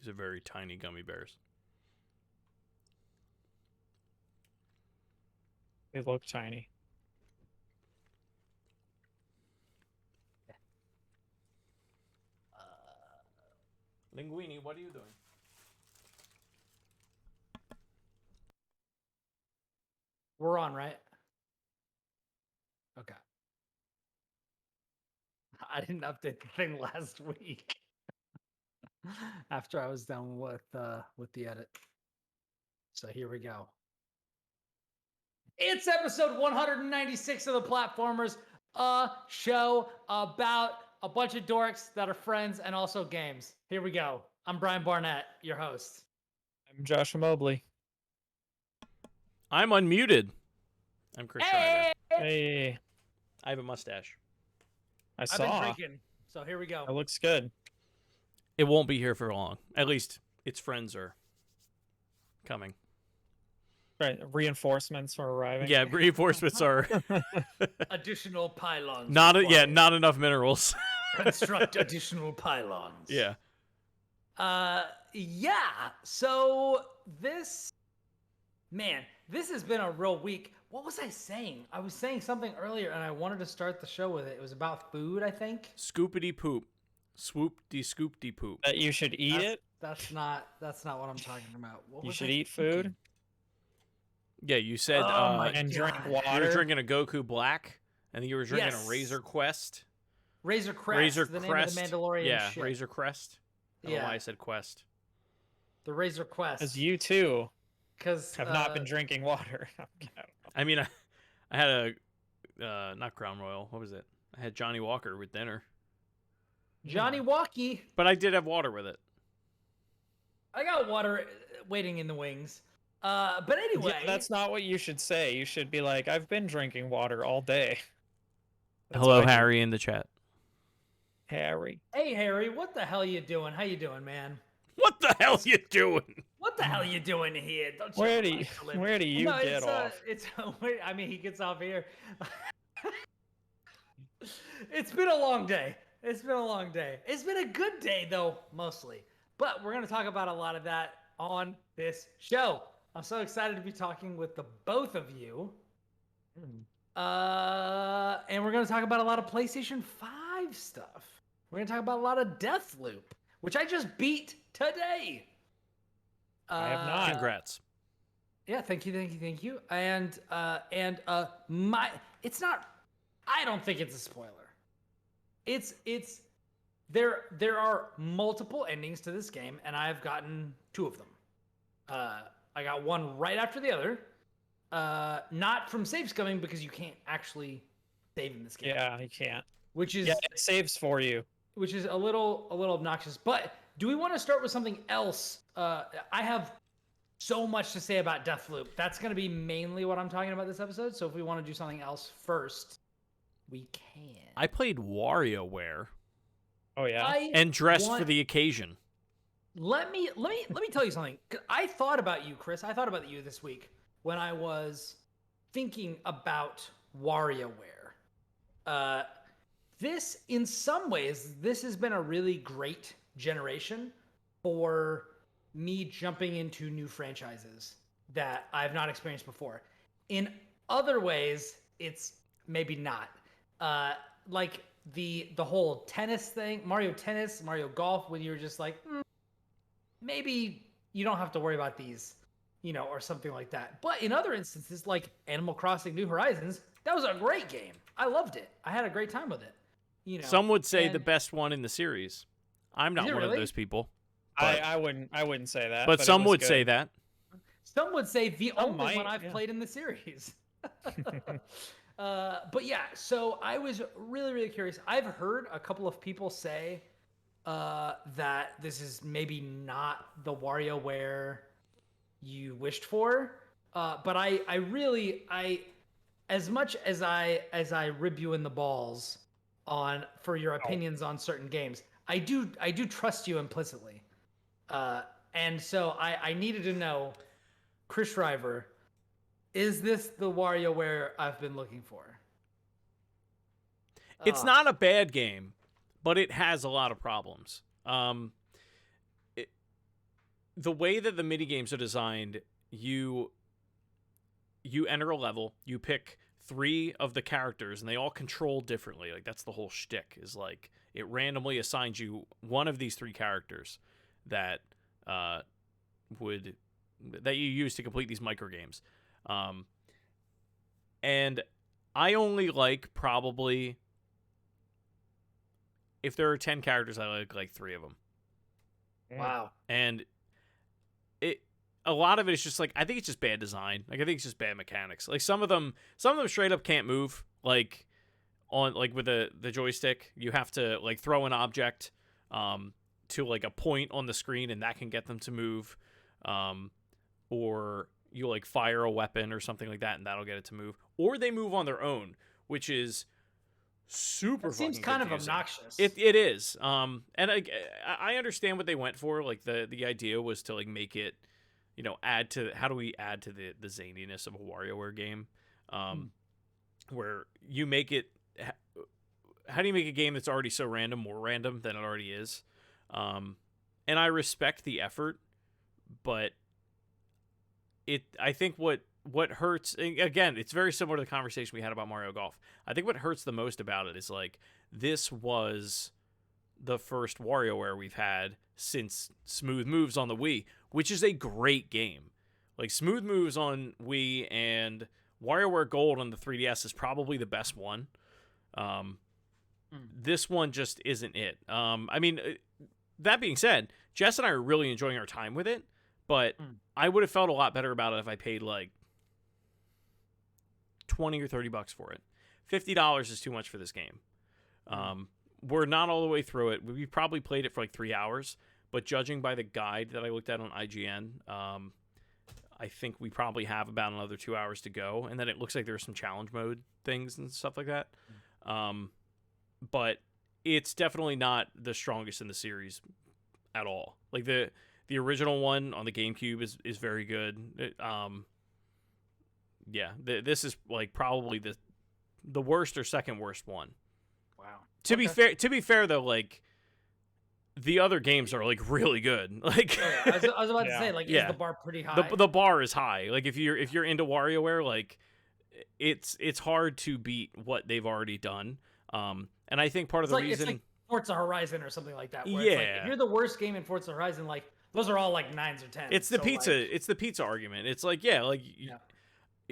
These are very tiny gummy bears. They look tiny. Linguini, what are you doing? We're on, right? Okay. I didn't update the thing last week after I was done with the edit. So here we go. It's episode 196 of the Platformers, a show about a bunch of dorks that are friends and also games. Here we go. I'm Brian Barnett, your host. I'm Joshua Mobley. I'm unmuted. I'm Chris Shriver. Hey, I have a mustache. I I've saw. been drinking, so here we go. That looks good. It won't be here for long. At least its friends are coming. Right, reinforcements are arriving. Yeah, reinforcements are Additional pylons. not required. not enough minerals. Construct additional pylons. Yeah. Yeah. So this has been a real week. What was I saying? I was saying something earlier and I wanted to start the show with it. It was about food, I think. Scoopity poop. Swoop-de scoop-de poop. That you should eat it. That's not what I'm talking about. What You was should I eat thinking? food Yeah, you said Oh my and drink God. you were water. drinking a Goku Black, and then you were drinking Yes. a Razor Quest. Razor Crest, Razor the Crest. name of the Mandalorian yeah, shit. Razor Crest. I don't know Yeah. why I said Quest. The Razor Quest. Because you too Because have not been drinking water. I mean, I had a not Crown Royal. What was it? I had Johnny Walker with dinner, Johnny Walkie. but I did have water with it. I got water waiting in the wings. But anyway, Yeah, that's not what you should say. You should be like, I've been drinking water all day. That's Hello, what I do. Harry, in the chat. Harry. Hey Harry, what the hell you doing? How you doing, man? What the hell you doing? What the hell you doing here? Don't you Where do like you, to live- where do you No, get off? I mean, he gets off here. It's been a long day. It's been a long day. It's been a good day though, mostly. But we're gonna talk about a lot of that on this show. I'm so excited to be talking with the both of you. And we're gonna talk about a lot of PlayStation 5 stuff. We're gonna talk about a lot of Deathloop, which I just beat today. I have not. Congrats. Yeah, thank you. And it's not. I don't think it's a spoiler. It's there are multiple endings to this game, and I've gotten 2 of them. I got one right after the other. Not from save scumming because you can't actually save in this game. Yeah, you can't. Which is Yeah, it saves for you. which is a little obnoxious. But do we want to start with something else? I have so much to say about Deathloop. That's going to be mainly what I'm talking about this episode. So if we want to do something else first, we can. I played WarioWare Oh yeah. and dressed for the occasion. Let me tell you something. 'Cause I thought about you, Chris. I thought about you this week when I was thinking about WarioWare. This, in some ways, this has been a really great generation for me jumping into new franchises that I've not experienced before. In other ways, it's maybe not. Like the whole tennis thing, Mario Tennis, Mario Golf, when you're just like, maybe you don't have to worry about these, or something like that. But in other instances, like Animal Crossing New Horizons, that was a great game. I loved it. I had a great time with it. Some would say the and- best one in the series. I'm not Is it one of really? those people. But, I wouldn't say that. but it some was would good. say that. Some would say the Some only one might, I've yeah. played in the series. But yeah, so I was really, really curious. I've heard a couple of people say that this is maybe not the WarioWare you wished for. But I really, as much as I rib you in the balls for your opinions on certain games, I do trust you implicitly. And so I needed to know, Chris Shriver, is this the WarioWare I've been looking for? It's not a bad game, but it has a lot of problems. the way that the mini games are designed, you enter a level, you pick 3 of the characters, and they all control differently. Like, that's the whole shtick, is like it randomly assigns you one of these 3 characters that that you use to complete these micro games. And I only like, probably, if there are 10 characters, I like 3 of them. Wow. And a lot of it is just like, I think it's just bad design. Like, I think it's just bad mechanics. Like, some of them straight up can't move. Like, with the joystick, you have to like throw an object to like a point on the screen, and that can get them to move. Or you like fire a weapon or something like that, and that'll get it to move. Or they move on their own, which is super. It seems kind of obnoxious. It is. And I understand what they went for. Like, the idea was to like make it, add to, how do we add to the zaniness of a WarioWare game, where you make it. How do you make a game that's already so random more random than it already is? And I respect the effort, but I think what hurts, again, it's very similar to the conversation we had about Mario Golf. I think what hurts the most about it is like, this was the first WarioWare we've had since Smooth Moves on the Wii, which is a great game. Like, Smooth Moves on Wii and WarioWare Gold on the 3DS is probably the best one. This one just isn't it. I mean, that being said, Jess and I are really enjoying our time with it, but I would have felt a lot better about it if I paid like $20 or $30 for it. $50 is too much for this game. We're not all the way through it. We probably played it for like 3 hours, but judging by the guide that I looked at on IGN, I think we probably have about another 2 hours to go, and then it looks like there's some challenge mode things and stuff like that. But it's definitely not the strongest in the series at all. Like, the original one on the GameCube is very good. This is like probably the worst or second worst one. Wow. To be fair though, like, the other games are like really good. Like, I was about to say, like, is the bar pretty high? The bar is high. Like, if you're into WarioWare, like, it's hard to beat what they've already done. And I think part of the reason, it's like Forza Horizon or something like that. Where yeah, it's like, if you're the worst game in Forza Horizon, like, those are all like 9s or 10s. It's the pizza. Like, it's the pizza argument. It's like,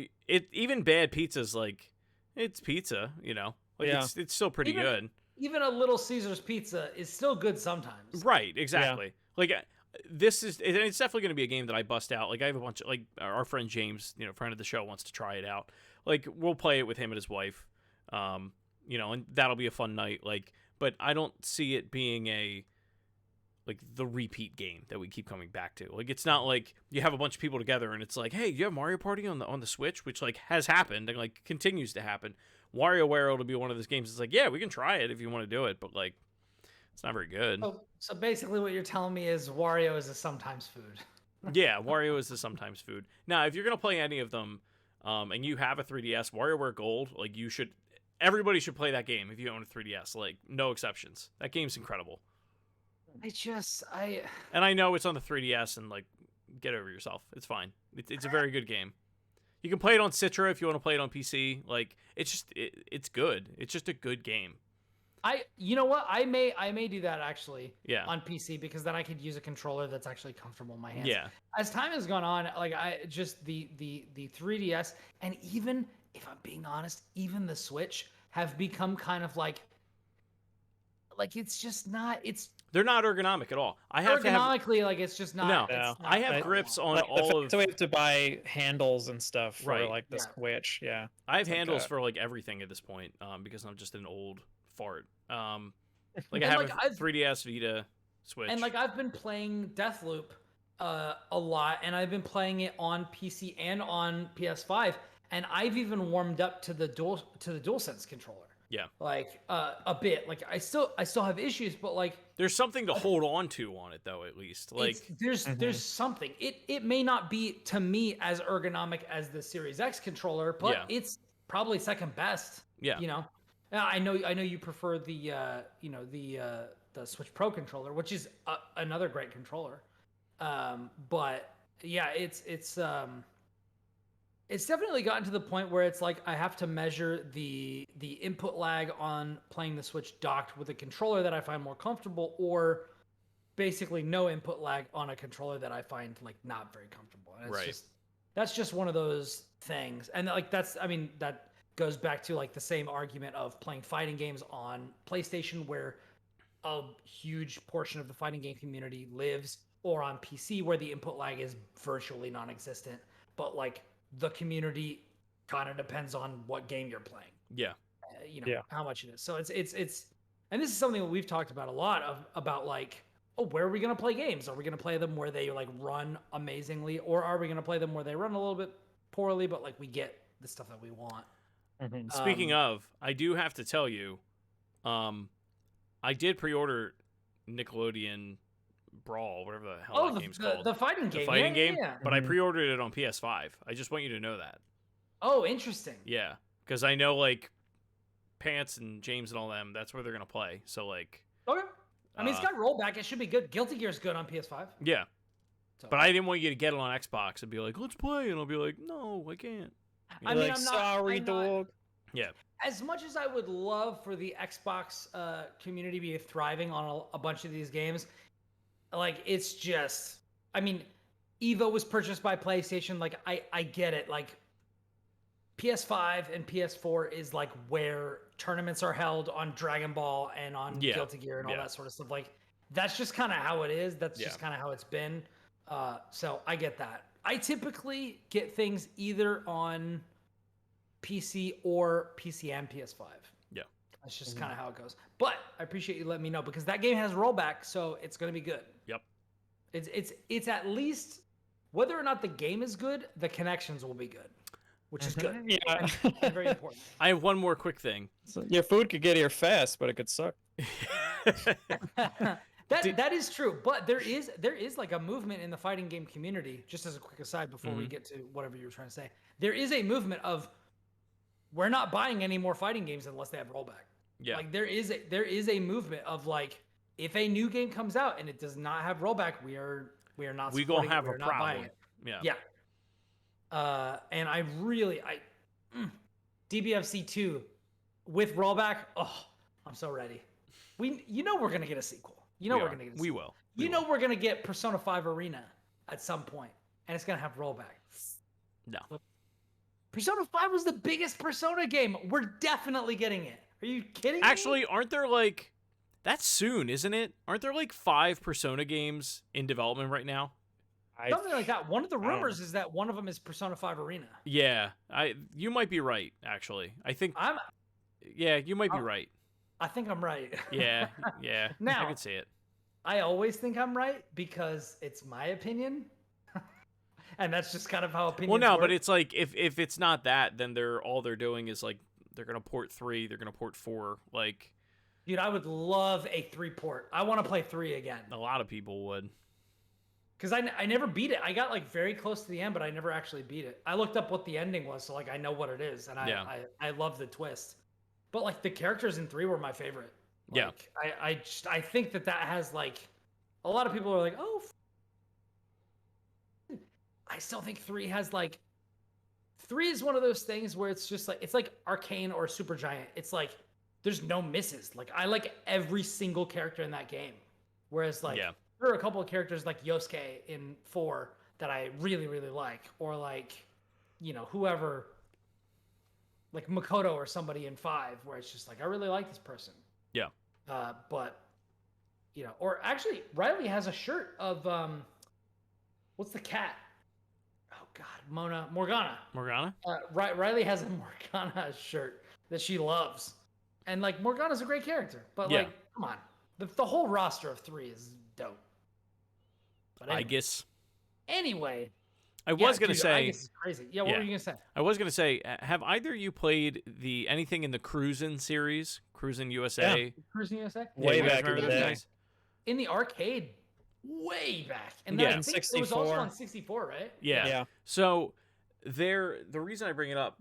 even bad pizza's like, it's pizza. Like, it's still pretty good. Even a Little Caesar's pizza is still good sometimes. Right. Exactly. Yeah. Like, it's definitely going to be a game that I bust out. Like, I have a bunch of, like, our friend James, friend of the show, wants to try it out. Like, we'll play it with him and his wife. And that'll be a fun night. Like, but I don't see it being the repeat game that we keep coming back to. Like, it's not like you have a bunch of people together and it's like, hey, you have Mario Party on the Switch, which like has happened and like continues to happen. WarioWare will be one of those games. It's like, yeah, we can try it if you want to do it, but like, it's not very good. So basically, what you're telling me is Wario is a sometimes food. Yeah, Wario is a sometimes food. Now, if you're gonna play any of them, and you have a 3DS, WarioWare Gold, like, everybody should play that game if you own a 3DS. Like, no exceptions. That game's incredible. And I know it's on the 3DS, and like, get over yourself. It's fine. It's a very good game. You can play it on Citra if you want to play it on PC. Like, it's good. It's just a good game. You know what? I may do that actually. Yeah. On PC, because then I could use a controller that's actually comfortable in my hands. Yeah. As time has gone on, like, the 3DS, and even if I'm being honest, even the Switch have become kind of like it's just not. They're not ergonomic at all. Ergonomically, like, it's just not. No, it's not I have grips on like, all of. So we have to buy handles and stuff for Right. like the Switch. Yeah, I have handles for like everything at this point, because I'm just an old fart. Like, I have a 3DS, Vita, Switch, and like, I've been playing Deathloop a lot, and I've been playing it on PC and on PS5, and I've even warmed up to the DualSense controller. Yeah. Like, a bit. Like, I still have issues, but like, there's something to hold on to on it though, at least. Like, there's something. It may not be, to me, as ergonomic as the Series X controller, but it's probably second best. Yeah. I know you prefer the Switch Pro controller, which is another great controller. But yeah, it's definitely gotten to the point where it's like I have to measure the input lag on playing the Switch docked with a controller that I find more comfortable, or basically no input lag on a controller that I find like not very comfortable. And it's that's just one of those things. And like that goes back to like the same argument of playing fighting games on PlayStation, where a huge portion of the fighting game community lives, or on PC where the input lag is virtually non-existent. But like the community kind of depends on what game you're playing. Yeah. How much it is. So it's and this is something that we've talked about a lot about like, oh, where are we going to play games? Are we going to play them where they like run amazingly, or are we going to play them where they run a little bit poorly, but like we get the stuff that we want? Mm-hmm. Speaking of, I do have to tell you, I did pre-order Nickelodeon Brawl, whatever the hell that game's called. The fighting game. The fighting game, Yeah. but I pre-ordered it on PS5. I just want you to know that. Oh, interesting. Yeah, because I know like Pants and James and all them, that's where they're gonna play. So like, okay. I mean, it's got rollback. It should be good. Guilty Gear's good on PS5. Yeah, So. but I didn't want you to get it on Xbox and be like, let's play, and I'll be like, no, I can't. I mean, like, I'm not sorry, dog. Yeah. As much as I would love for the Xbox community to be thriving on a bunch of these games, like it's just, I mean, Evo was purchased by PlayStation. Like I get it. Like PS5 and PS4 is like where tournaments are held on Dragon Ball and on Guilty Gear and all that sort of stuff. Like that's just kind of how it is. That's just kind of how it's been. So I get that. I typically get things either on PC or PC and PS5. Yeah. That's just kind of how it goes. But I appreciate you letting me know, because that game has rollback, so it's going to be good. Yep. It's at least, whether or not the game is good, the connections will be good, which is good. Yeah. And very important. I have one more quick thing. So your food could get here fast, but it could suck. That is true, but there is like a movement in the fighting game community. Just as a quick aside before we get to whatever you were trying to say, there is a movement of, we're not buying any more fighting games unless they have rollback. Yeah. Like there is a movement of like, if a new game comes out and it does not have rollback, we are not. We gonna have a not buying problem. it. Yeah. Yeah. And I DBFC 2 with rollback. Oh, I'm so ready. We're gonna get a sequel. We're gonna get a sequel. We will. We're gonna get Persona 5 Arena at some point, and it's gonna have rollback. No. Persona 5 was the biggest Persona game. We're definitely getting it. Are you kidding me? Actually, aren't there like, that's soon, isn't it? Aren't there like 5 Persona games in development right now? Something like that. One of the rumors is that one of them is Persona 5 Arena. Yeah, you might be right. Actually, I think you might be right. I think I'm right. Yeah. Now, I could see it. I always think I'm right because it's my opinion. And that's just kind of how opinions work. But it's like if it's not that, then all they're doing is like they're gonna port 3, they're gonna port 4. Like, dude, I would love a 3 port. I want to play 3 again. A lot of people would. Because I never beat it. I got like very close to the end, but I never actually beat it. I looked up what the ending was, so like I know what it is, and I love the twist. But like the characters in 3 were my favorite. Like, I think that has like, a lot of people are like, oh. I still think 3 has like, 3 is one of those things where it's just like, it's like Arcane or Supergiant. It's like, there's no misses. Like I like every single character in that game. Whereas like, there are a couple of characters like Yosuke in 4 that I really, really like. Or like, whoever, like Makoto or somebody in 5, where it's just like, I really like this person. Yeah. But, or actually Riley has a shirt of, what's the cat? Oh God, Morgana. Morgana? Riley has a Morgana shirt that she loves. And like, Morgana's a great character, but like, come on. The whole roster of 3 is dope. But anyway. I guess. Anyway. I was going to say. I guess it's crazy. Yeah, what were you going to say? I was going to say, have either of you played anything in the Cruisin' series? Cruisin' USA? Yeah. Cruisin' USA? Way back in the day. In the arcade. Way back. And yeah, I think it was also on 64, right? Yeah. So the reason I bring it up,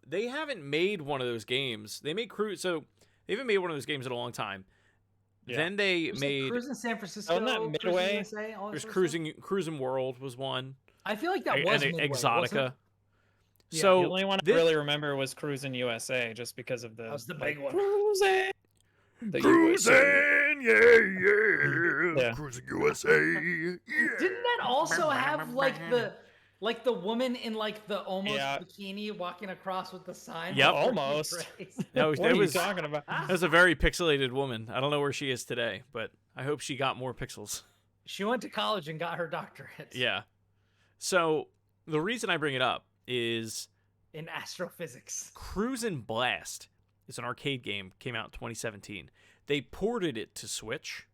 they haven't made one of those games. They haven't made one of those games in a long time. Yeah. Then they Was it made Cruising San Francisco, Wasn't that Cruising Midway? USA, all that there's sort of Cruising World was one. stuff? I feel like that and was Midway, wasn't Exotica. it? Yeah. So The only one I really remember was Cruising USA, just because of the. That was the big one. Cruising. The Cruising, USA. yeah, Yeah. Cruising USA. Yeah. Didn't that also have like the woman in like the almost Yeah. bikini walking across with the sign? Yep. before she Almost. raced? That was, What that are you was talking about? that was a very pixelated woman. I don't know where she is today, but I hope she got more pixels. She went to college and got her doctorate. Yeah. So the reason I bring it up is In astrophysics. Cruisin' Blast. It's an arcade game, came out in 2017. They ported it to Switch,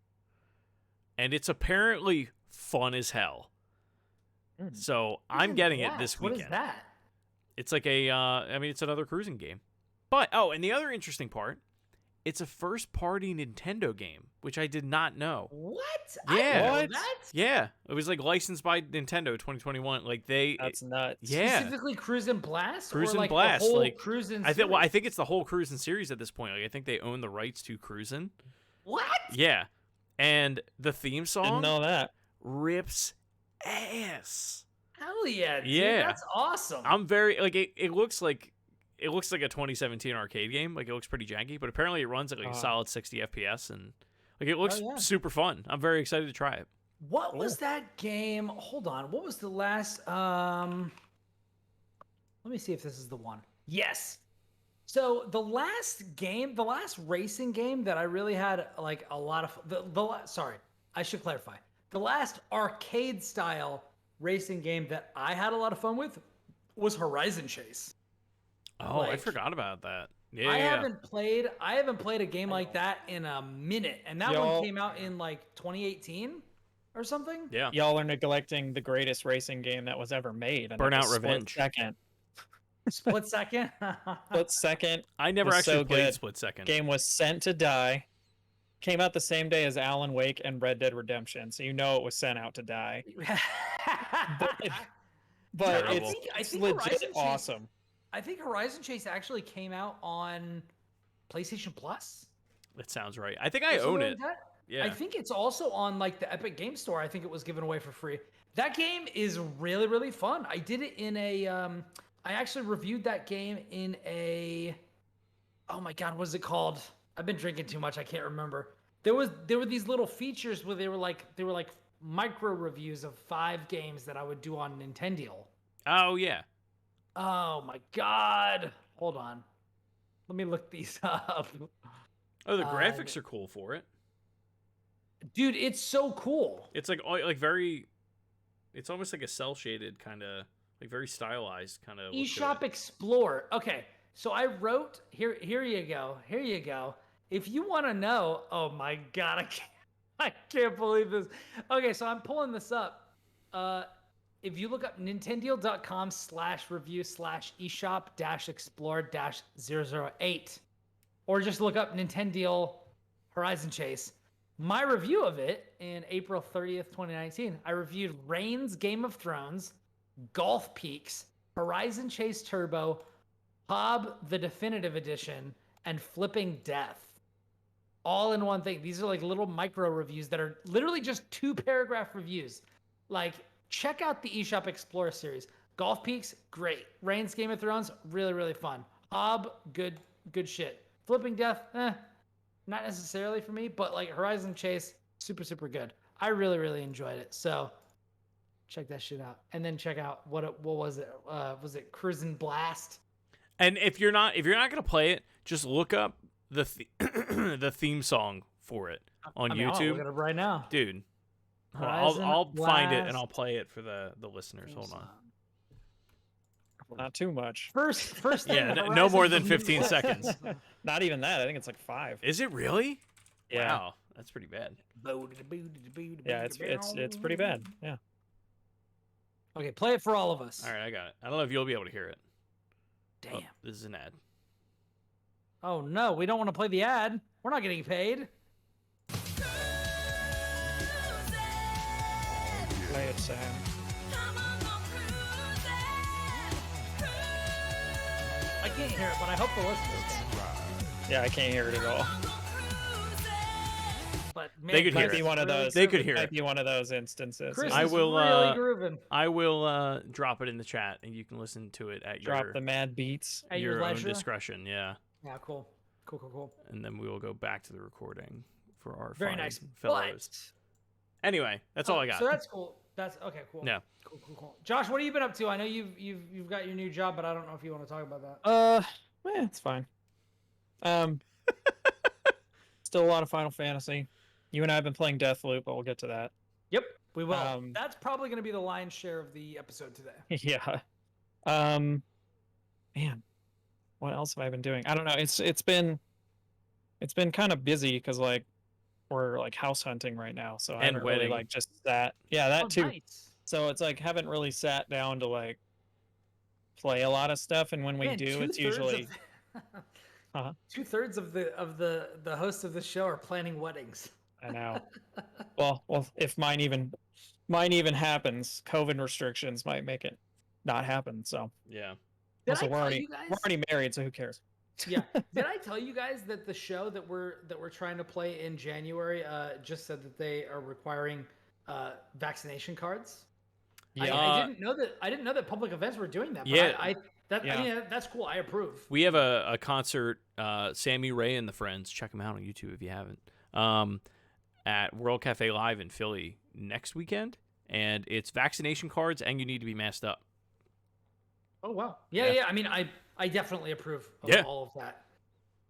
and it's apparently fun as hell. So I'm getting it this weekend. What is that? It's like it's another cruising game. But, and the other interesting part, it's a first-party Nintendo game, which I did not know. What? Yeah. I didn't know What? that? Yeah, it was like licensed by Nintendo 2021. Like That's nuts. yeah. Specifically Cruisin' Blast? Cruisin' or like Blast, the whole like, Cruisin' I think series? it's the whole Cruisin' series at this point. Like I think they own the rights to Cruisin'. What? Yeah. And the theme Didn't song know that. rips ass. Hell yeah, dude. Yeah. That's awesome. I'm very like it looks like a 2017 arcade game. Like it looks pretty janky, but apparently it runs at like a solid 60 FPS and like it looks yeah. super fun. I'm very excited to try it. What was that game? Hold on. What was the last let me see if this is the one. Yes. So the last racing game that I really had like a lot of sorry, I should clarify. The last arcade style racing game that I had a lot of fun with was Horizon Chase. Oh, I Like, forgot about that. Yeah. I haven't played a game like that in a minute, and that one came out in like 2018 or something. Yeah. Y'all are neglecting the greatest racing game that was ever made. And Burnout it's a split Revenge. Second. Split second. Split Second. I never was actually so played good. Split Second. Game was sent to die. Came out the same day as Alan Wake and Red Dead Redemption, so you know it was sent out to die. But Terrible. I it's think legit Horizon Chase- awesome. I think Horizon Chase actually came out on PlayStation Plus. That sounds right. I think I or own something it. like that. Yeah. I think it's also on like the Epic Game Store. I think it was given away for free. That game is really, really fun. I did it in a I actually reviewed that game in a oh my god, what is it called? I've been drinking too much, I can't remember. There were these little features where they were like micro reviews of 5 games that I would do on Nintendo. Oh yeah. Oh my god. Hold on. Let me look these up. Oh, the graphics are cool for it. Dude, it's so cool. It's like very. It's almost like a cell shaded kind of like very stylized kind of. eShop Explore. Okay, so I wrote here. Here you go. Here you go. If you want to know, oh my god, I can't believe this. Okay, so I'm pulling this up. If you look up Nintendo.com/review/eShop-Explore-008, or just look up Nintendo Horizon Chase. My review of it in April 30th, 2019, I reviewed Reigns Game of Thrones, Golf Peaks, Horizon Chase Turbo, Hob the Definitive Edition, and Flipping Death. All in one thing. These are like little micro reviews that are literally just 2-paragraph reviews. Like, check out the eShop Explorer series. Golf Peaks, great. Reigns Game of Thrones, really, really fun. Hob, good shit. Flipping Death, not necessarily for me, but like Horizon Chase, super, super good. I really, really enjoyed it. So check that shit out. And then check out what was it? Was it Cruisin' Blast? And if you're not gonna play it, just look up the theme song for it on I'll YouTube. look it up right now. Dude, Horizon I'll find it and Blast I'll play it for the listeners. Hold on. Not too much. First thing. Yeah, no Horizon more than Blast. 15 seconds. Not even that. I think it's like 5. Is it really? Yeah. Wow, that's pretty bad. Yeah, it's pretty bad. Yeah. Okay, play it for all of us. All right, I got it. I don't know if you'll be able to hear it. Damn. Oh, this is an ad. Oh no, we don't want to play the ad. We're not getting paid. Play it, Sam. I can't hear it, but I hope the listeners can. Yeah, I can't hear it at all. but man, They could hear Might be it. one of those. They could hear Might it. be one of those instances. Chris I is will, really grooving I will drop it in the chat, and you can listen to it at Drop your the mad beats. at your your own leisure. discretion. Yeah, Yeah, cool. and then we will go back to the recording for our Very fine nice. fellows. Anyway, that's all I got. So that's cool. That's okay. Cool. Yeah. Cool. Josh, what have you been up to? I know you've got your new job, but I don't know if you want to talk about that. It's fine. Still a lot of Final Fantasy. You and I have been playing Deathloop, but we'll get to that. Yep, we will. That's probably going to be the lion's share of the episode today. Yeah. Man, what else have I been doing? I don't know. It's been kind of busy because like we're like house hunting right now, so I haven't really like just sat. Yeah, that too. Nice. So it's like haven't really sat down to like play a lot of stuff, and when we do, it's usually. Uh-huh. 2/3 of the hosts of the show are planning weddings. I know. Well, if mine even happens, COVID restrictions might make it not happen. So Yeah. Also, we're already married, so who cares? Yeah. Did I tell you guys that the show that we're trying to play in January just said that they are requiring vaccination cards? Yeah. I didn't know that. I didn't know that public events were doing that. But Yeah. I mean, that's cool. I approve. We have a concert, Sammy Ray and the Friends. Check them out on YouTube if you haven't. At World Cafe Live in Philly next weekend, and it's vaccination cards, and you need to be masked up. Oh wow! Yeah. I mean, I definitely approve of all of that.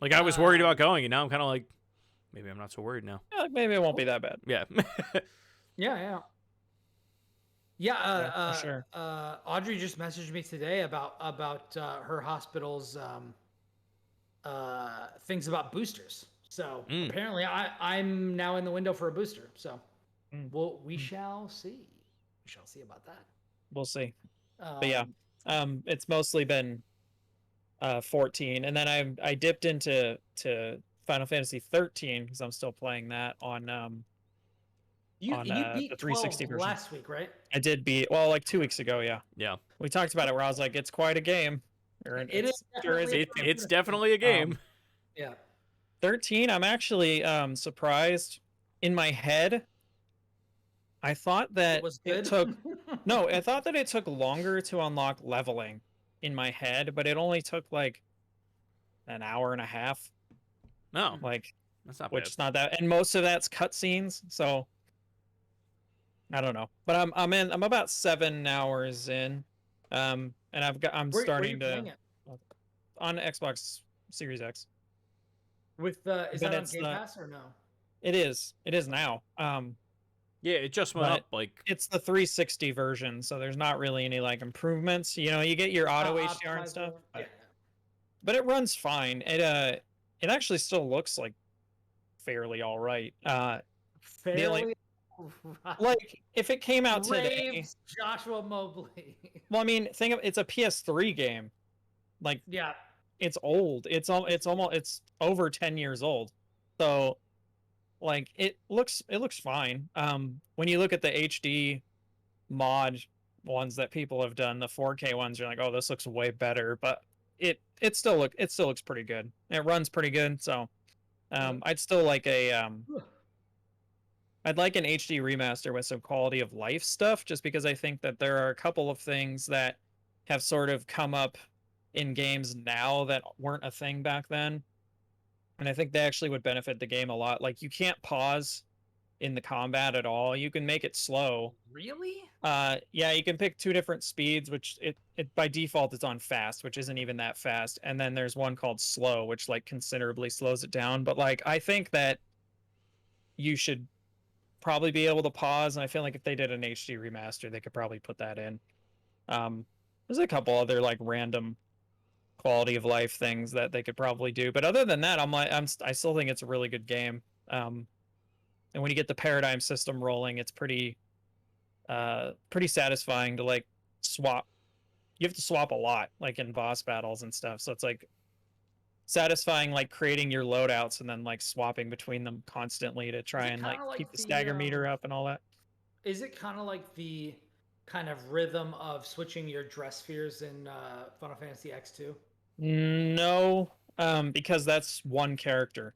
Like I was worried about going, and now I'm kind of like, maybe I'm not so worried now. Yeah, maybe it won't be that bad. Yeah. Yeah. For sure. Audrey just messaged me today about her hospital's things about boosters. So apparently, I'm now in the window for a booster. So we shall see. We shall see about that. We'll see. But yeah, it's mostly been 14, and then I dipped into Final Fantasy 13 because I'm still playing that on You beat the 360 version last week, right? I did beat like 2 weeks ago. Yeah. We talked about it where I was like, it's quite a game. It's definitely a game. Yeah. 13, I'm actually surprised. In my head, I thought that it took I thought that it took longer to unlock leveling in my head, but it only took like an hour and a half. No, like that's not which bad. is not that, and most of that's cutscenes, so I don't know. But I'm about 7 hours in, and I'm starting to on Xbox Series X. With is that on Game Pass or no? It is now. Yeah, it just went up like it's the 360 version, so there's not really any like improvements. You know, you get your auto HDR and stuff, but it runs fine. It actually still looks like fairly all right. Fairly. Like if it came out today, Raves, Joshua Mobley. Well, I mean, it's a PS3 game. Like it's old. It's over 10 years old. So like it looks fine. When you look at the HD mod ones that people have done, the 4K ones, you're like, oh, this looks way better. But it still looks pretty good. It runs pretty good. So I'd still like I'd like an HD remaster with some quality of life stuff, just because I think that there are a couple of things that have sort of come up in games now that weren't a thing back then. And I think they actually would benefit the game a lot. Like you can't pause in the combat at all. You can make it slow. Really? Yeah, you can pick 2 different speeds, which it by default it's on fast, which isn't even that fast. And then there's one called slow, which like considerably slows it down. But like I think that you should probably be able to pause, and I feel like if they did an HD remaster, they could probably put that in. There's a couple other like random quality of life things that they could probably do, but other than that, I still think it's a really good game. And when you get the paradigm system rolling, it's pretty satisfying to like swap. You have to swap a lot, like in boss battles and stuff. So it's like satisfying, like creating your loadouts and then like swapping between them constantly to try and like keep the stagger meter up and all that. Is it kind of like the kind of rhythm of switching your dress spheres in Final Fantasy X2? No, because that's one character.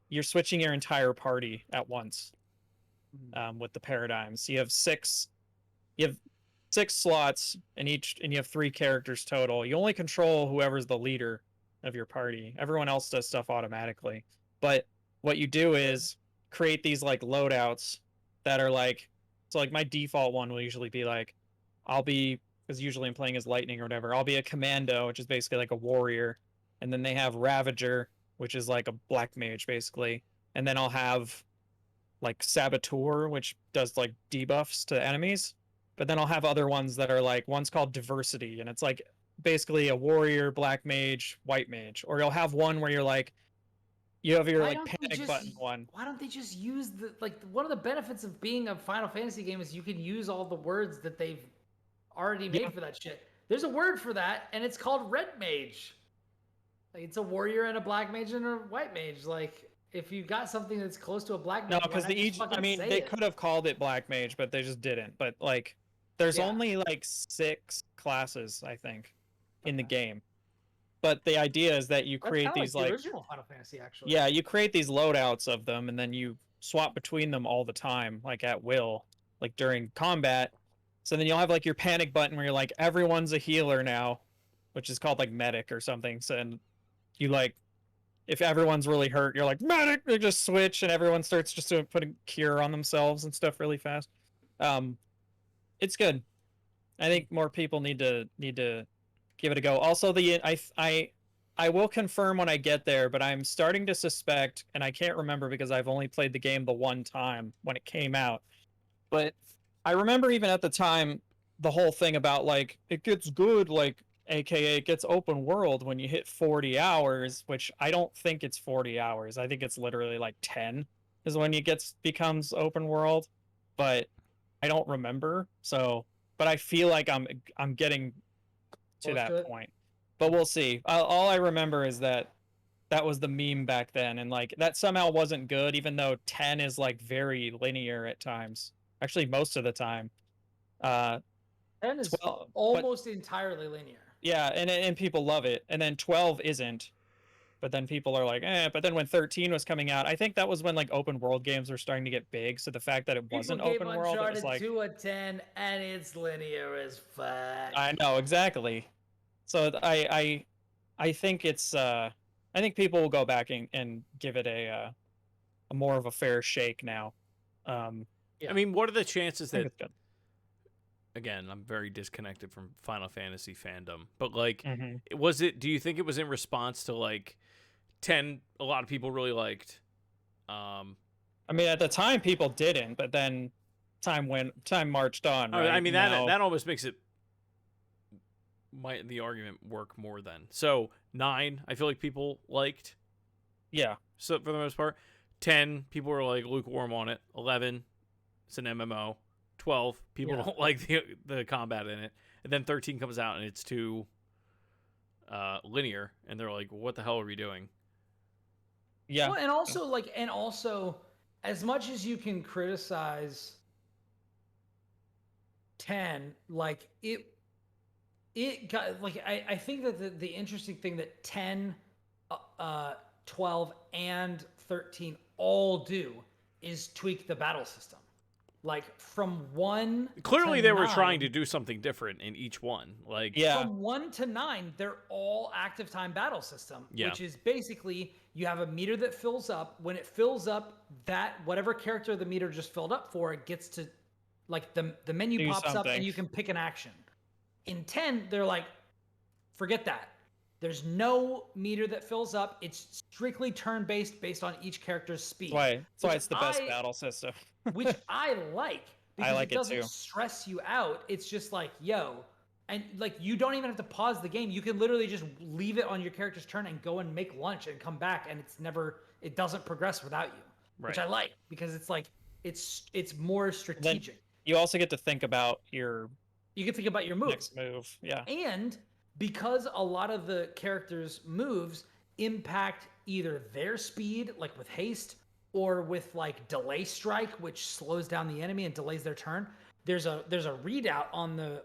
you're switching your entire party at once with the paradigms. You have six slots in each, and you have 3 characters total. You only control whoever's the leader of your party. Everyone else does stuff automatically. But what you do is create these like loadouts that are like, so like my default one will usually be like, because usually I'm playing as lightning or whatever, I'll be a commando, which is basically like a warrior. And then they have Ravager, which is like a black mage basically. And then I'll have like Saboteur, which does like debuffs to enemies. But then I'll have other ones that are like, one's called Diversity, and it's like basically a warrior, black mage, white mage. Or you'll have one where you're like, you have your like panic button one. Why don't they just use the like one of the benefits of being a Final Fantasy game is you can use all the words that they've already made for that shit. There's a word for that, and it's called red mage. Like, it's a warrior and a black mage and a white mage. Like, if you got something that's close to a black mage, no, because they could have called it black mage, but they just didn't. But like, there's only like 6 classes, I think, in the game. But the idea is that you create these like the original Final Fantasy, actually. Yeah, you create these loadouts of them, and then you swap between them all the time, like at will, like during combat. So then you'll have like your panic button where you're like, everyone's a healer now, which is called like medic or something. So and you like, if everyone's really hurt, you're like medic. They just switch, and everyone starts just putting cure on themselves and stuff really fast. It's good. I think more people need to give it a go. Also, I will confirm when I get there, but I'm starting to suspect, and I can't remember because I've only played the game the one time when it came out. But I remember even at the time, the whole thing about like, it gets good, like, AKA it gets open world when you hit 40 hours, which I don't think it's 40 hours. I think it's literally like 10 is when it becomes open world, but I don't remember. So, but I feel like I'm getting to that point. But we'll see. All I remember is that was the meme back then, and like that somehow wasn't good, even though 10 is like very linear at times. Actually, most of the time. 10 is 12, almost entirely linear. Yeah, and people love it, and then 12 isn't. But then people are like, eh. But then when 13 was coming out, I think that was when like open world games were starting to get big. So the fact that it wasn't open world, it was like 2 a 10, and it's linear as fuck. I know exactly. So I think it's I think people will go back and give it a more of a fair shake now. I mean, what are the chances that? Again, I'm very disconnected from Final Fantasy fandom, but like, was it? Do you think it was in response to like 10? A lot of people really liked. I mean, at the time, people didn't, but then time marched on. Right? I mean, that almost makes it. Might the argument work more then? So 9, I feel like people liked. Yeah. So for the most part, 10 people were like lukewarm on it. 11, it's an MMO. 12, people don't like the combat in it, and then 13 comes out and it's too linear, and they're like, "What the hell are we doing?" Yeah. Well, and also, as much as you can criticize 10, like it got like I think that the interesting thing that 10, 12, and 13 all do is tweak the battle system. Like from 1 clearly they were 9, trying to do something different in each one. Like from 1 to 9, they're all active time battle system, which is basically you have a meter that fills up. When it fills up, that whatever character the meter just filled up for, it gets to like the menu pops up and you can pick an action. In 10, they're like, forget that. There's no meter that fills up. It's strictly turn-based based on each character's speed. That's why it's the best battle system. Which I like. Because I like it doesn't too. stress you out. It's just like, yo. And like you don't even have to pause the game. You can literally just leave it on your character's turn and go and make lunch and come back, and it doesn't progress without you. Right. Which I like, because it's like it's more strategic. Then you also get to think about you can think about your moves. Next move. Yeah. And because a lot of the characters' moves impact either their speed, like with haste, or with like delay strike, which slows down the enemy and delays their turn. There's a readout on the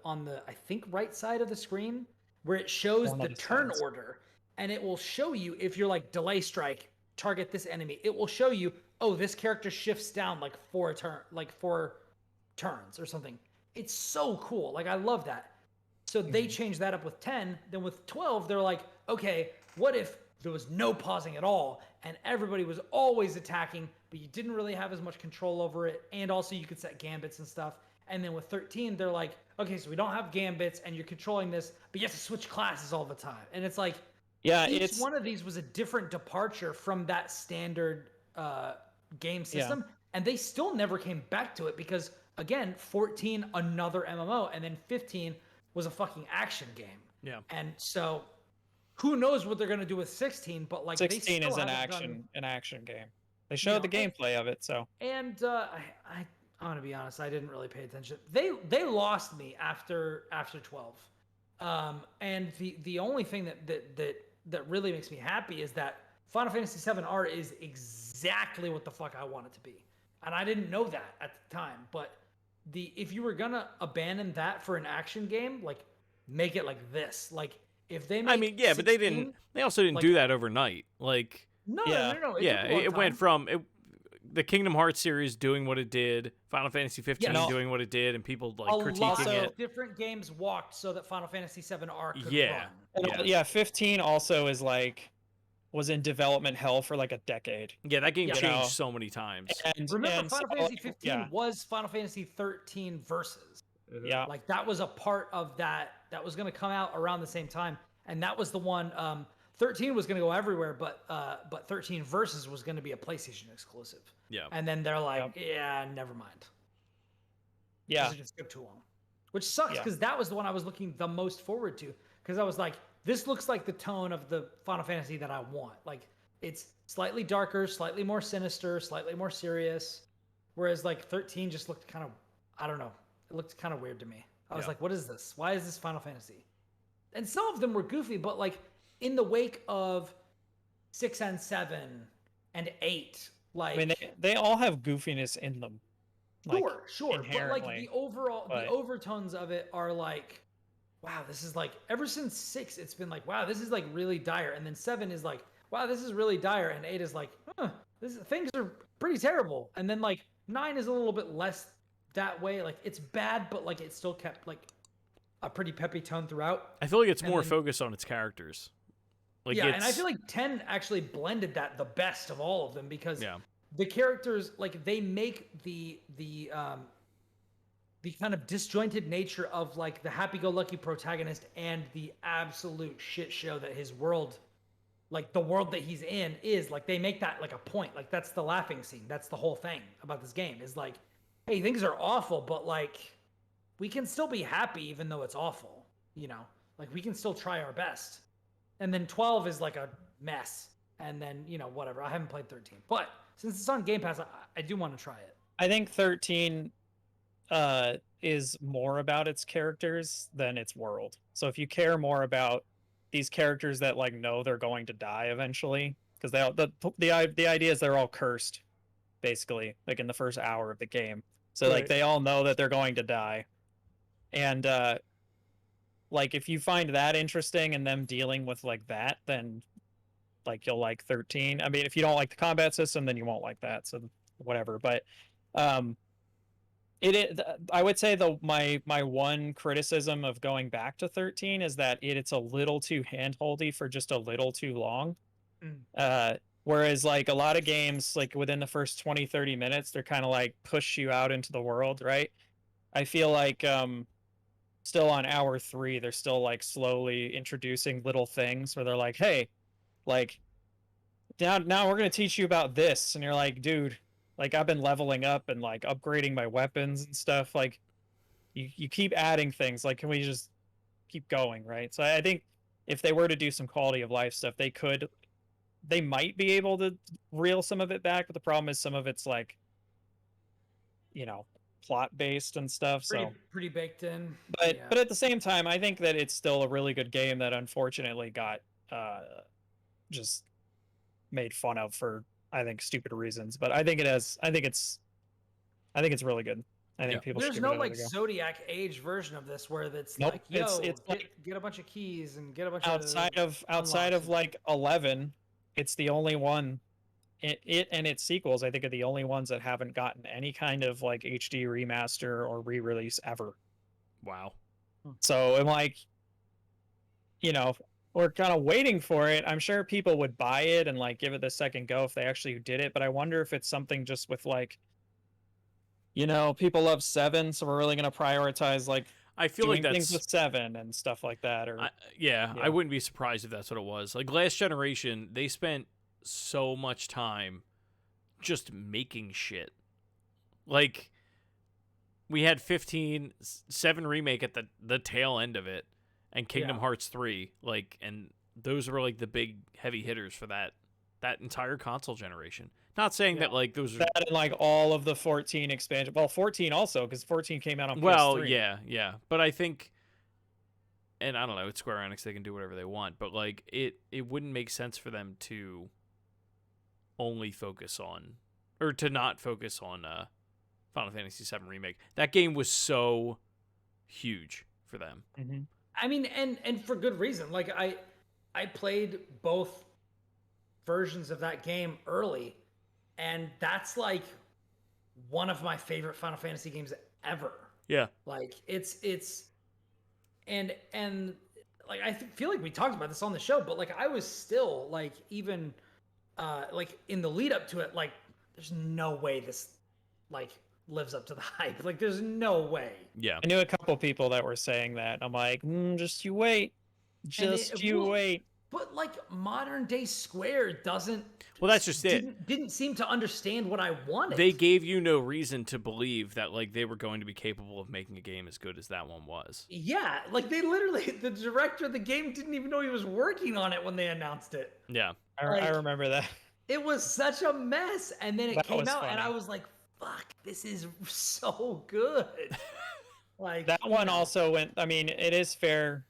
I think right side of the screen where it shows the turn order, and it will show you if you're like delay strike, target this enemy, it will show you, oh, this character shifts down like 4 turns or something. It's so cool. Like, I love that. So they changed that up with 10. Then with 12, they're like, okay, what if there was no pausing at all and everybody was always attacking, but you didn't really have as much control over it, and also you could set gambits and stuff. And then with 13, they're like, okay, so we don't have gambits and you're controlling this, but you have to switch classes all the time. And it's like, each one of these was a different departure from that standard game system, and they still never came back to it because, again, 14, another MMO, and then 15 was a fucking action game. Yeah. And so who knows what they're going to do with 16, but like 16 is an action game. They showed the gameplay of it, so. And I want to be honest, I didn't really pay attention. They lost me after 12. And the only thing that really makes me happy is that Final Fantasy VII Art is exactly what the fuck I want it to be. And I didn't know that at the time, but if you were gonna abandon that for an action game, like, make it like this. Like, if they make 16, but they also didn't do that overnight. Like, no. It went from the Kingdom Hearts series doing what it did, Final Fantasy 15 doing what it did, and people like critiquing it. A lot of different games walked so that Final Fantasy VII Art could run. 15 also was in development hell for like a decade. Yeah, that game changed so many times. And remember, Final Fantasy 15 was Final Fantasy 13 Versus. Yeah. Like, that was a part of that was going to come out around the same time. And that was the one, 13 was going to go everywhere, but 13 Versus was going to be a PlayStation exclusive. Yeah. And then they're like, never mind. Yeah. It just took too long. Which sucks, because that was the one I was looking the most forward to. Because I was like, this looks like the tone of the Final Fantasy that I want. Like, it's slightly darker, slightly more sinister, slightly more serious. Whereas, like, 13 just looked kind of, I don't know. It looked kind of weird to me. I was like, what is this? Why is this Final Fantasy? And some of them were goofy, but, like, in the wake of 6 and 7 and 8, like... I mean, they all have goofiness in them. Like, sure. But, like, the overtones of it are, like... wow, this is like, ever since 6, it's been like, wow, this is like really dire. And then 7 is like, wow, this is really dire. And 8 is like, things are pretty terrible. And then like 9 is a little bit less that way. Like, it's bad, but like it still kept like a pretty peppy tone throughout. I feel like it's more focused on its characters. Like, and I feel like 10 actually blended that the best of all of them, because the characters, like, they make the kind of disjointed nature of like the happy-go-lucky protagonist and the absolute shit show that his world, like the world that he's in, is like, they make that like a point. Like, that's the laughing scene. That's the whole thing about this game, is like, hey, things are awful, but like, we can still be happy even though it's awful, you know? Like, we can still try our best. And then 12 is like a mess. And then, you know, whatever. I haven't played 13, but since it's on Game Pass, I do want to try it. I think 13 is more about its characters than its world. So if you care more about these characters that like know they're going to die eventually, because the idea is they're all cursed, basically, like in the first hour of the game. So like they all know that they're going to die, and like if you find that interesting and them dealing with like that, then like you'll like 13. I mean, if you don't like the combat system, then you won't like that. So whatever, but I would say my one criticism of going back to 13 is that it's a little too handholdy for just a little too long. Whereas like a lot of games, like within the first 20-30 minutes, they're kind of like push you out into the world, right? I feel like still on hour 3, they're still like slowly introducing little things where they're like, hey, like now we're gonna teach you about this, and you're like, dude, like I've been leveling up and like upgrading my weapons and stuff. Like you keep adding things. Like, can we just keep going, right? So I think if they were to do some quality of life stuff, they might be able to reel some of it back. But the problem is some of it's like, you know, plot based and stuff. Pretty baked in. But at the same time, I think that it's still a really good game that unfortunately got just made fun of for, I think, stupid reasons. But I think it's really good. I think people there's should no give it like a go. Zodiac Age version of this where it's Nope, like, yo, it's get a bunch of keys and get a bunch outside of like 11, it's the only one it and its sequels, I think, are the only ones that haven't gotten any kind of like HD remaster or re-release ever. Wow. So I'm like, you know, we're kind of waiting for it. I'm sure people would buy it and like give it the second go if they actually did it, but I wonder if it's something just with like, people love 7, so we're really going to prioritize like I feel doing like things with that's 7 and stuff like that. Or yeah, I wouldn't be surprised if that's what it was. Like last generation, they spent so much time just making shit. Like we had 7 remake at the tail end of it, and Kingdom Hearts 3, like, and those were like the big heavy hitters for that entire console generation. Not saying that like those are that and like all of the 14 expansion. Well, 14 also, because 14 came out on well, PS3. yeah, but I think, and I don't know, it's Square Enix, they can do whatever they want, but like it wouldn't make sense for them to only focus on, or to not focus on Final Fantasy VII Remake. That game was so huge for them. Mm-hmm. I mean, and for good reason. Like I played both versions of that game early, and that's like one of my favorite Final Fantasy games ever. Yeah. Like it's and like I feel like we talked about this on the show, but like I was still like even like in the lead up to it, like there's no way this like lives up to the hype. Like there's no way. Yeah. I knew a couple people that were saying that. I'm like, just you wait. Wait. But like modern day Square doesn't. Well, that's just it. Didn't seem to understand what I wanted. They gave you no reason to believe that like they were going to be capable of making a game as good as that one was. Yeah, like they literally, the director of the game didn't even know he was working on it when they announced it. Yeah, I remember that. It was such a mess, and then it came out, funny. and I was like, "Fuck, this is so good." Like that one also went. I mean, it is fair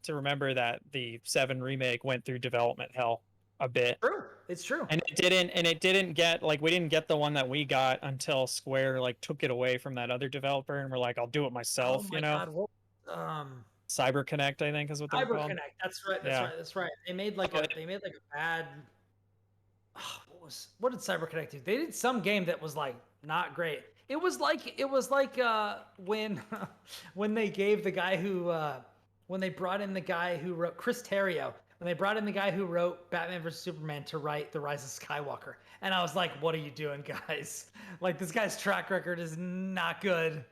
to remember that the 7 remake went through development hell a bit. True, it's true. And it didn't get like, we didn't get the one that we got until Square like took it away from that other developer, and we're like, I'll do it myself. Oh my God, what, CyberConnect, I think, is what they're called. CyberConnect. That's right. That's right. They made like a bad. What did CyberConnect do? They did some game that was like not great. It was like when when they gave the guy who when they brought in the guy who wrote Chris Terrio, when they brought in the guy who wrote Batman vs Superman to write The Rise of Skywalker, and I was like, what are you doing, guys? Like this guy's track record is not good.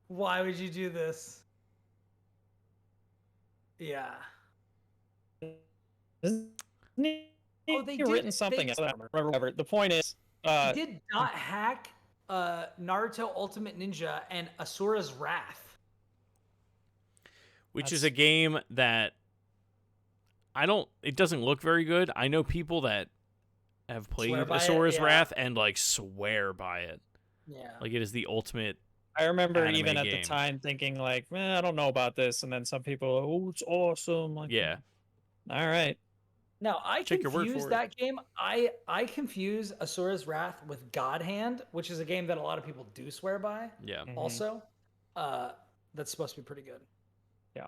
Why would you do this? Yeah. Oh, they written something. I don't remember. The point is, they did not hack Naruto Ultimate Ninja and Asura's Wrath, which is a game that it doesn't look very good. I know people that have played Asura's Wrath and like swear by it. Yeah, like it is the ultimate. I remember even at game. the time thinking like, I don't know about this, and then some people, oh, it's awesome. Like, yeah. All right. Now I confuse that game. I confuse Asura's Wrath with God Hand, which is a game that a lot of people do swear by. Yeah. Also, that's supposed to be pretty good. Yeah.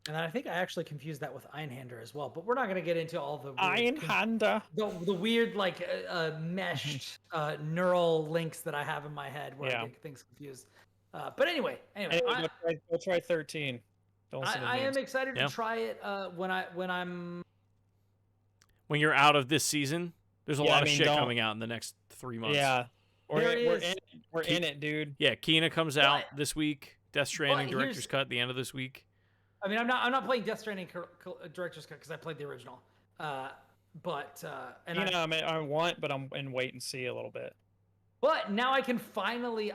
And then I think I actually confused that with Einhander as well. But we're not going to get into all the Einhander. The weird like meshed neural links that I have in my head where I get things confused. But anyway, go try 13. I am excited to try it when you're out of this season. There's a lot of shit coming out in the next 3 months. Yeah, we're in it, dude. Yeah, Kena comes out this week. Death Stranding Director's Cut at the end of this week. I mean, I'm not playing Death Stranding Director's Cut because I played the original. I want, but I'm in wait and see a little bit. But now I can finally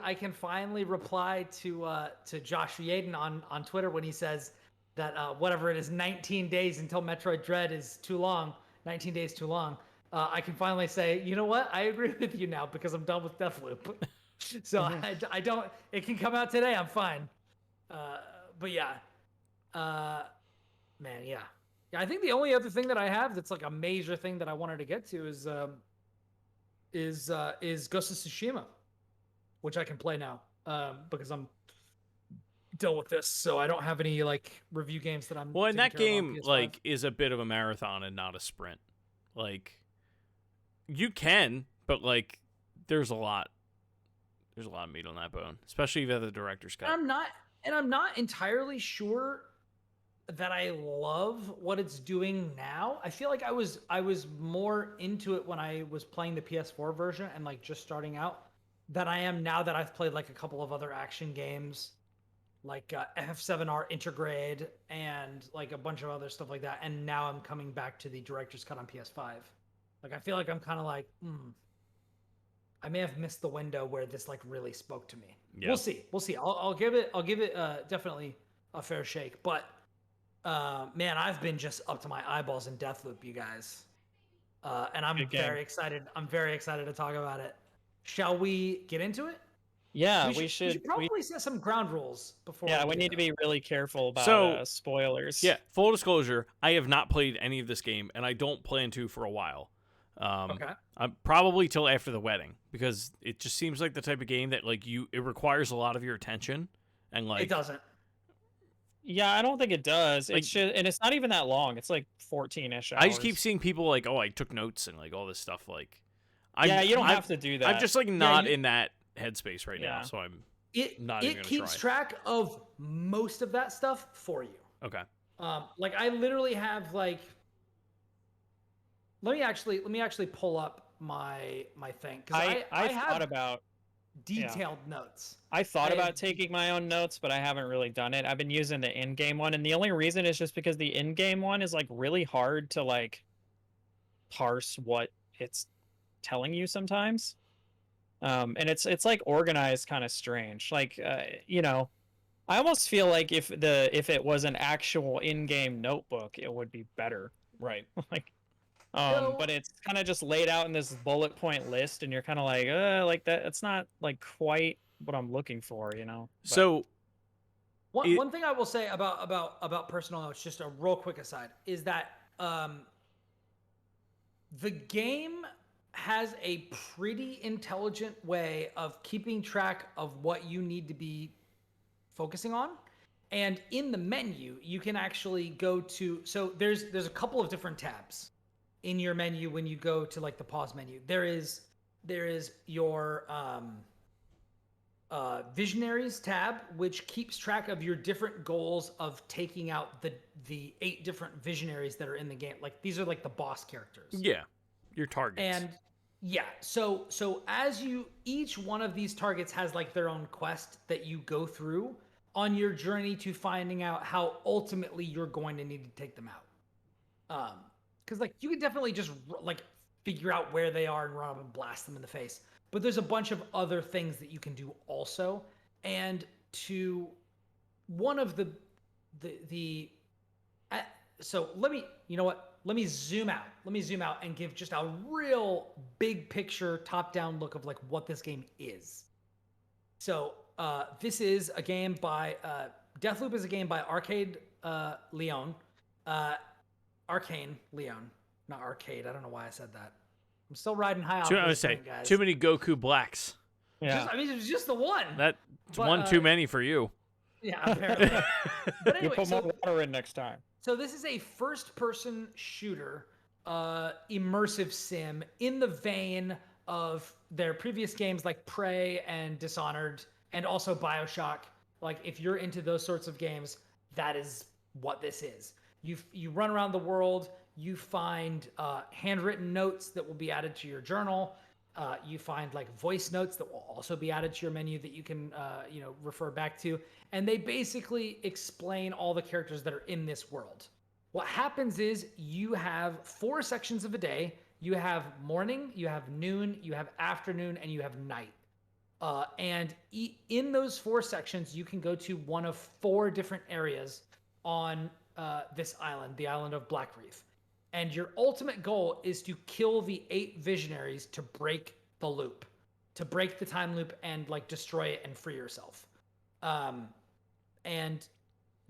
reply to Josh Yaden on Twitter when he says that whatever it is, 19 days until Metroid Dread is too long. 19 days too long. I can finally say, you know what? I agree with you now because I'm done with Deathloop. So I don't. It can come out today. I'm fine. But yeah, man, yeah. I think the only other thing that I have that's like a major thing that I wanted to get to is Ghost of Tsushima, which I can play now because I'm done with this. So I don't have any like review games that I'm. Well, and that game like is a bit of a marathon and not a sprint. Like you can but like there's a lot of meat on that bone, especially if you have the director's cut. I'm not entirely sure that I love what it's doing now. I feel like I was more into it when I was playing the PS4 version and like just starting out than I am now that I've played like a couple of other action games like FF7R Intergrade and like a bunch of other stuff like that. And now I'm coming back to the director's cut on PS5. Like I feel like I'm kind of like, I may have missed the window where this like really spoke to me. Yep. We'll see. I'll give it definitely a fair shake. But man, I've been just up to my eyeballs in Deathloop, you guys. And I'm very excited. I'm very excited to talk about it. Shall we get into it? Yeah, we should probably set some ground rules before. Yeah, we need to be really careful about spoilers. Yeah, full disclosure, I have not played any of this game, and I don't plan to for a while. Okay. Probably till after the wedding, because it just seems like the type of game that like it requires a lot of your attention, and like it doesn't. Yeah, I don't think it does. Like, it should, and it's not even that long. It's like 14-ish hours. I just keep seeing people like, oh, I took notes and like all this stuff. Like, you don't have to do that. I'm just like not in that headspace right now, so I'm not even gonna keeps track of most of that stuff for you. Okay. Like I literally have like. Let me actually pull up my thing because I have thought about detailed notes. I thought about taking my own notes, but I haven't really done it. I've been using the in-game one, and the only reason is just because the in-game one is like really hard to like parse what it's telling you sometimes. And it's like organized kind of strange. Like you know, I almost feel like if it was an actual in-game notebook, it would be better. Right. Like but it's kind of just laid out in this bullet point list, and you're kind of like that. It's not like quite what I'm looking for, you know. But, so, one thing I will say about personal notes, just a real quick aside, is that the game has a pretty intelligent way of keeping track of what you need to be focusing on. And in the menu, you can actually go to, so there's a couple of different tabs in your menu when you go to like the pause menu. There is your visionaries tab, which keeps track of your different goals of taking out the 8 different visionaries that are in the game. Like these are like the boss characters. Yeah, your targets. And yeah, so as each one of these targets has like their own quest that you go through on your journey to finding out how ultimately you're going to need to take them out. Because like you can definitely just like figure out where they are and run up and blast them in the face. But there's a bunch of other things that you can do also. And to one of so let me zoom out. Let me zoom out and give just a real big picture top-down look of like what this game is. So this is a game by Deathloop is a game by Arcane Leon, not arcade. I don't know why I said that. I'm still riding high off this thing, guys. Too many Goku Blacks. Yeah. I mean, it was just the one. That's one too many for you. Yeah, apparently. But anyway, you put more water in next time. So this is a first-person shooter, immersive sim in the vein of their previous games like Prey and Dishonored, and also BioShock. Like, if you're into those sorts of games, that is what this is. You run around the world. You find handwritten notes that will be added to your journal. You find like voice notes that will also be added to your menu that you can refer back to. And they basically explain all the characters that are in this world. What happens is you have 4 sections of a day. You have morning, you have noon, you have afternoon, and you have night. And in those 4 sections, you can go to one of 4 different areas on this island, the island of Blackreef. And your ultimate goal is to kill the 8 visionaries to break the loop, to break the time loop and like destroy it and free yourself. And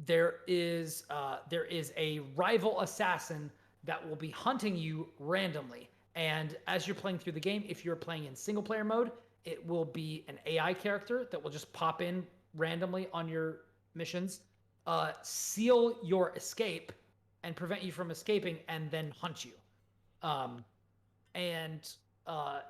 there is a rival assassin that will be hunting you randomly. And as you're playing through the game, if you're playing in single player mode, it will be an AI character that will just pop in randomly on your missions, seal your escape and prevent you from escaping, and then hunt you. And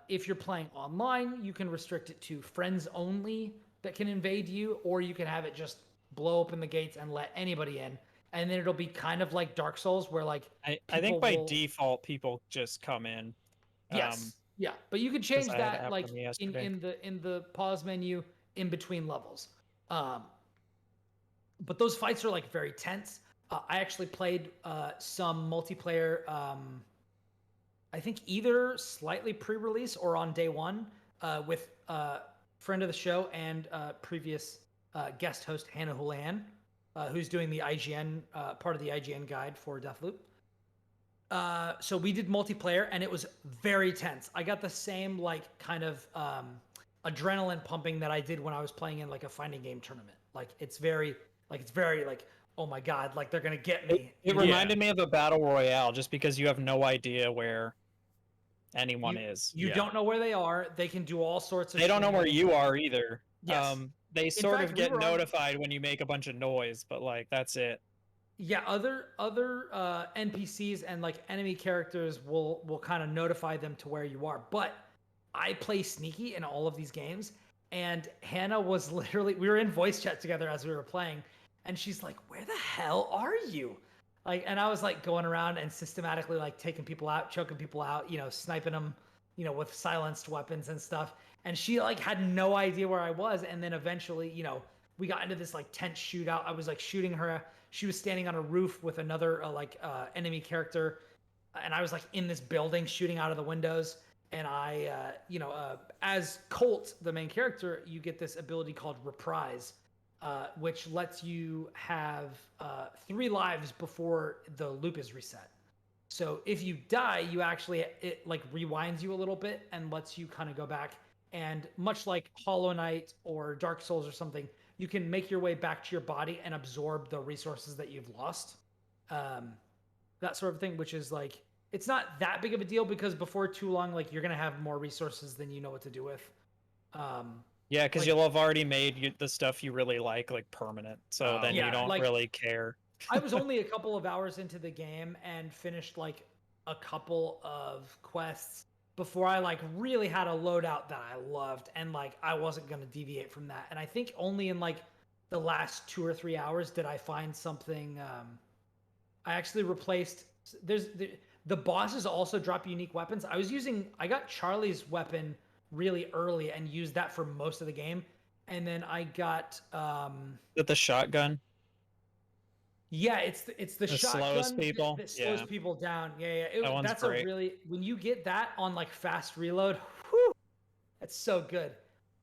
if you're playing online, you can restrict it to friends only that can invade you, or you can have it just blow open the gates and let anybody in. And then it'll be kind of like Dark Souls, where like I think people by will- default people just come in. yes, yeah, but you can 'Cause change I had it that like happen to me yesterday. in the pause menu in between levels. But those fights are like very tense. I actually played some multiplayer. I think either slightly pre-release or on day one with friend of the show and previous guest host Hannah Houlihan, who's doing the IGN part of the IGN guide for Deathloop. So we did multiplayer and it was very tense. I got the same like kind of adrenaline pumping that I did when I was playing in like a fighting game tournament. Like it's very like, oh my god, like they're gonna get me. It reminded me of a battle royale just because you have no idea where anyone is. You don't know where they are. They can do all sorts of. They don't know where you are either. Yes. They sort fact, of we get were on- notified when you make a bunch of noise, but like that's it. Yeah, other NPCs and like enemy characters will kind of notify them to where you are. But I play sneaky in all of these games, and Hannah was literally, we were in voice chat together as we were playing, and she's like, "Where the hell are you?" Like, and I was like going around and systematically like taking people out, choking people out, you know, sniping them, you know, with silenced weapons and stuff. And she like had no idea where I was. And then eventually, you know, we got into this like tense shootout. I was like shooting her. She was standing on a roof with another enemy character, and I was like in this building shooting out of the windows. And I, as Colt, the main character, you get this ability called Reprise, which lets you have 3 lives before the loop is reset. So if you die, you actually, it like rewinds you a little bit and lets you kind of go back. And much like Hollow Knight or Dark Souls or something, you can make your way back to your body and absorb the resources that you've lost. That sort of thing, which is like, it's not that big of a deal because before too long, like you're going to have more resources than you know what to do with. Yeah, because like- you'll have already made the stuff you really like permanent, so then Yeah, you don't like- really care. I was only a couple of hours into the game and finished like a couple of quests before I like really had a loadout that I loved, and like I wasn't going to deviate from that. And I think only in like the last 2 or 3 hours did I find something. I actually replaced. The bosses also drop unique weapons. I got Charlie's weapon really early and used that for most of the game, and then I got The shotgun. yeah, it's the shotgun slowest people? that slows Yeah. people down. Yeah. That one's That's great. a really, when you get that on like fast reload, whew, that's so good.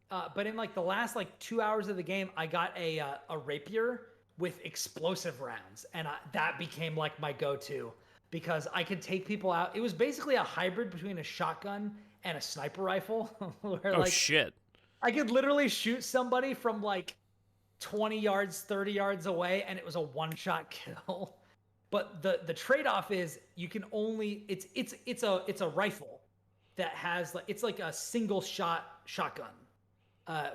But in like the last like 2 hours of the game, I got a rapier with explosive rounds, and that became like my go-to because I could take people out. It was basically a hybrid between a shotgun and a sniper rifle. Where, Oh like, shit. I could literally shoot somebody from like 20 yards, 30 yards away, and it was a one-shot kill. But the trade-off is you can only it's a rifle that has like, it's like a single shot shotgun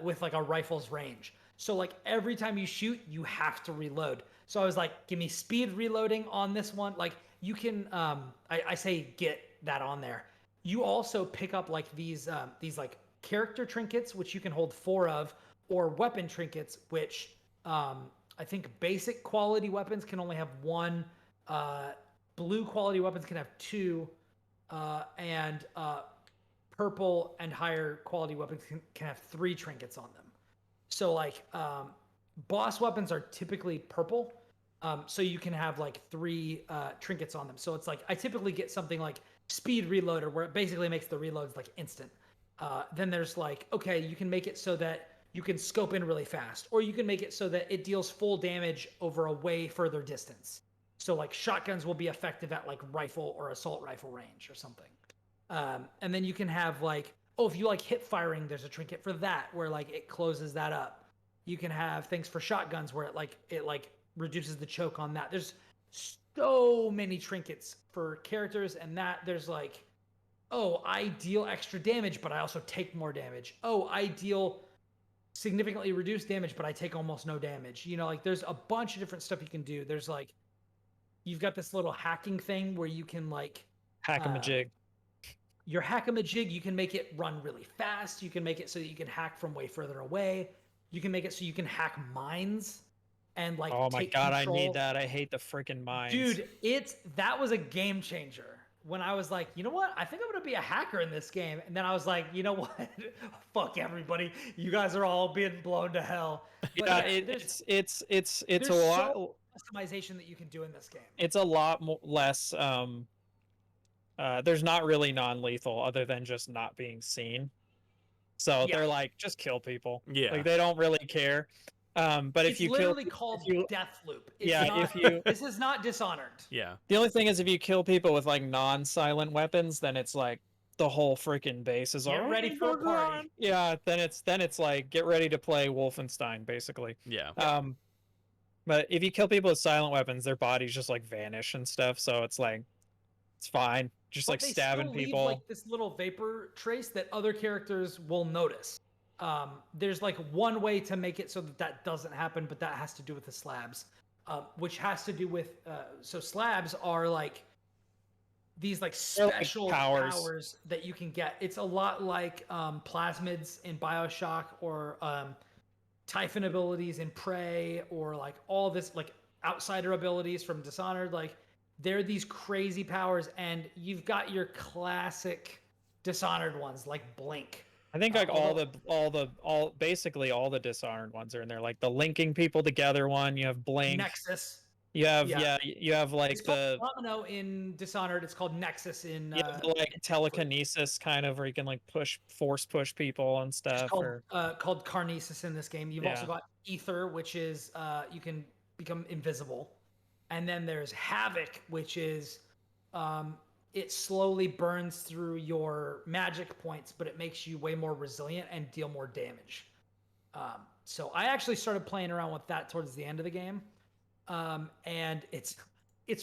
with like a rifle's range. So like every time you shoot, you have to reload. So I was like, give me speed reloading on this one. Like you can I say get that on there. You also pick up like these like character trinkets, which you can hold 4 of, or weapon trinkets, which I think basic quality weapons can only have 1. Blue quality weapons can have 2, and purple and higher quality weapons can have 3 trinkets on them. So like boss weapons are typically purple, so you can have like 3 trinkets on them. So it's like I typically get something like speed reloader, where it basically makes the reloads like instant. Then there's like, okay, you can make it so that you can scope in really fast, or you can make it so that it deals full damage over a way further distance. So like shotguns will be effective at like rifle or assault rifle range or something. And then you can have like, oh, if you like hip firing, there's a trinket for that where like it closes that up. You can have things for shotguns where it reduces the choke on that. There's so many trinkets for characters, and that there's like, oh, I deal extra damage, but I also take more damage. Oh, I deal significantly reduced damage, but I take almost no damage. You know, like there's a bunch of different stuff you can do. There's like, you've got this little hacking thing where you can like Hack 'em a jig. your hack-a-majig, you can make it run really fast. You can make it so that you can hack from way further away. You can make it so you can hack mines and like Oh my take god, control. I need that. I hate the freaking mines. Dude, that was a game changer. When I was like, you know what? I think I'm gonna be a hacker in this game. And then I was like, you know what? Fuck everybody. You guys are all being blown to hell. But yeah, there's it's a lot. so much customization that you can do in this game. It's a lot less. There's not really non-lethal other than just not being seen. So Yeah. they're like, just kill people. Yeah. Like they don't really care. But if It's you literally kill, called if you, Deathloop. This is not Dishonored. Yeah. the only thing is if you kill people with like non-silent weapons, then it's like the whole freaking base is Get ready for a party. Yeah, then it's like get ready to play Wolfenstein basically. Yeah. But if you kill people with silent weapons, their bodies just like vanish and stuff. So it's like it's fine, just like They stabbing still leave, people. like this little vapor trace that other characters will notice. There's like one way to make it so that doesn't happen, but that has to do with the slabs, which has to do with so slabs are like these like special powers that you can get. It's a lot like plasmids in BioShock or Typhon abilities in Prey or like all this like outsider abilities from Dishonored. Like they're these crazy powers, and you've got your classic Dishonored ones like Blink. I think like basically all the Dishonored ones are in there. Like the linking people together one. You have Blink. Nexus. You have you have like it's called Domino in Dishonored. It's called Nexus in. You have like telekinesis kind of, where you can like force push people and stuff. It's called Carnesis in this game. You've also got Ether, which is you can become invisible, and then there's Havoc, which is it slowly burns through your magic points, but it makes you way more resilient and deal more damage. So I actually started playing around with that towards the end of the game. And it's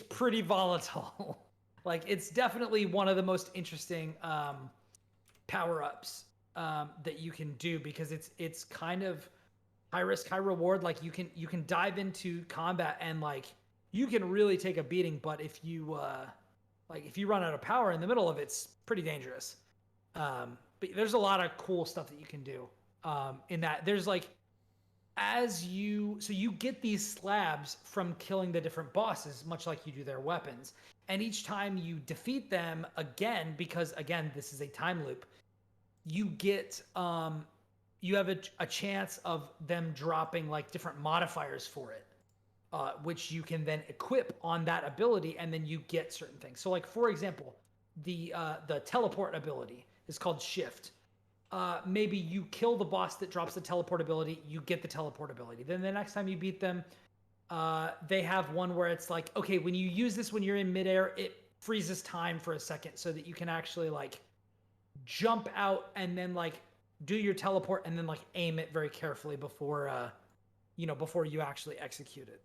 pretty volatile. Like it's definitely one of the most interesting power-ups that you can do, because it's kind of high risk, high reward. Like you can dive into combat and like you can really take a beating, but if you run out of power in the middle of it, it's pretty dangerous. But there's a lot of cool stuff that you can do in that. There's like you get these slabs from killing the different bosses, much like you do their weapons. And each time you defeat them again, because again, this is a time loop, you get you have a chance of them dropping like different modifiers for it, which you can then equip on that ability, and then you get certain things. So like for example, the teleport ability is called Shift. Maybe you kill the boss that drops the teleport ability, you get the teleport ability. Then the next time you beat them, they have one where it's like, okay, when you use this when you're in midair, it freezes time for a second so that you can actually like jump out and then like do your teleport and then like aim it very carefully before you actually execute it.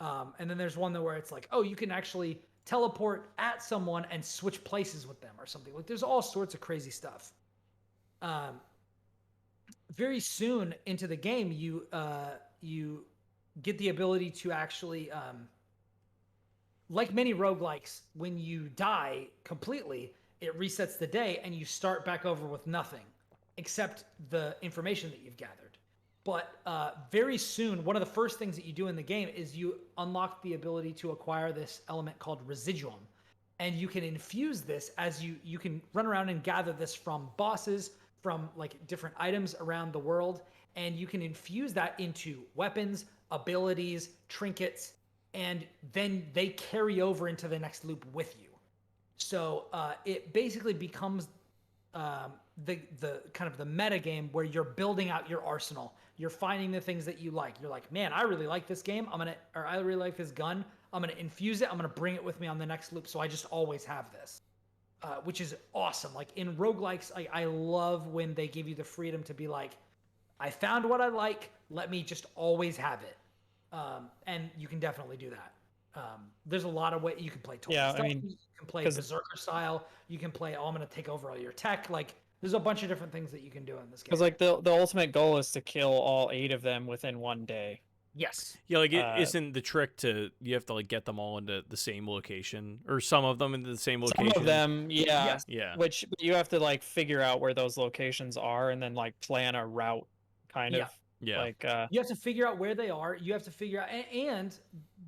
And then there's one where it's like, oh, you can actually teleport at someone and switch places with them or something. Like there's all sorts of crazy stuff. Very soon into the game, you get the ability to actually, like many roguelikes, when you die completely, it resets the day and you start back over with nothing except the information that you've gathered. But very soon, one of the first things that you do in the game is you unlock the ability to acquire this element called Residuum. And you can infuse this as you can run around and gather this from bosses, from like different items around the world, and you can infuse that into weapons, abilities, trinkets, and then they carry over into the next loop with you. So it basically becomes the kind of the meta game where you're building out your arsenal. You're finding the things that you like. You're like, man, I really like this game. I really like this gun. I'm gonna infuse it. I'm gonna bring it with me on the next loop, so I just always have this. Which is awesome. Like in roguelikes, I love when they give you the freedom to be like, I found what I like, let me just always have it. And you can definitely do that. There's a lot of ways you can play Yeah, I mean, you can play Berserker style, you can play, oh, I'm going to take over all your tech. Like there's a bunch of different things that you can do in this game. Because like the ultimate goal is to kill all 8 of them within one day. Yes. Yeah, like it Uh, isn't the trick to you have to like get them all into the same location or some of them into the same Some location. of them, yeah. Yes. Yeah. Which you have to like figure out where those locations are and then like plan a route, kind Yeah. of. Yeah. Like You have to figure out where they are. You have to figure out, and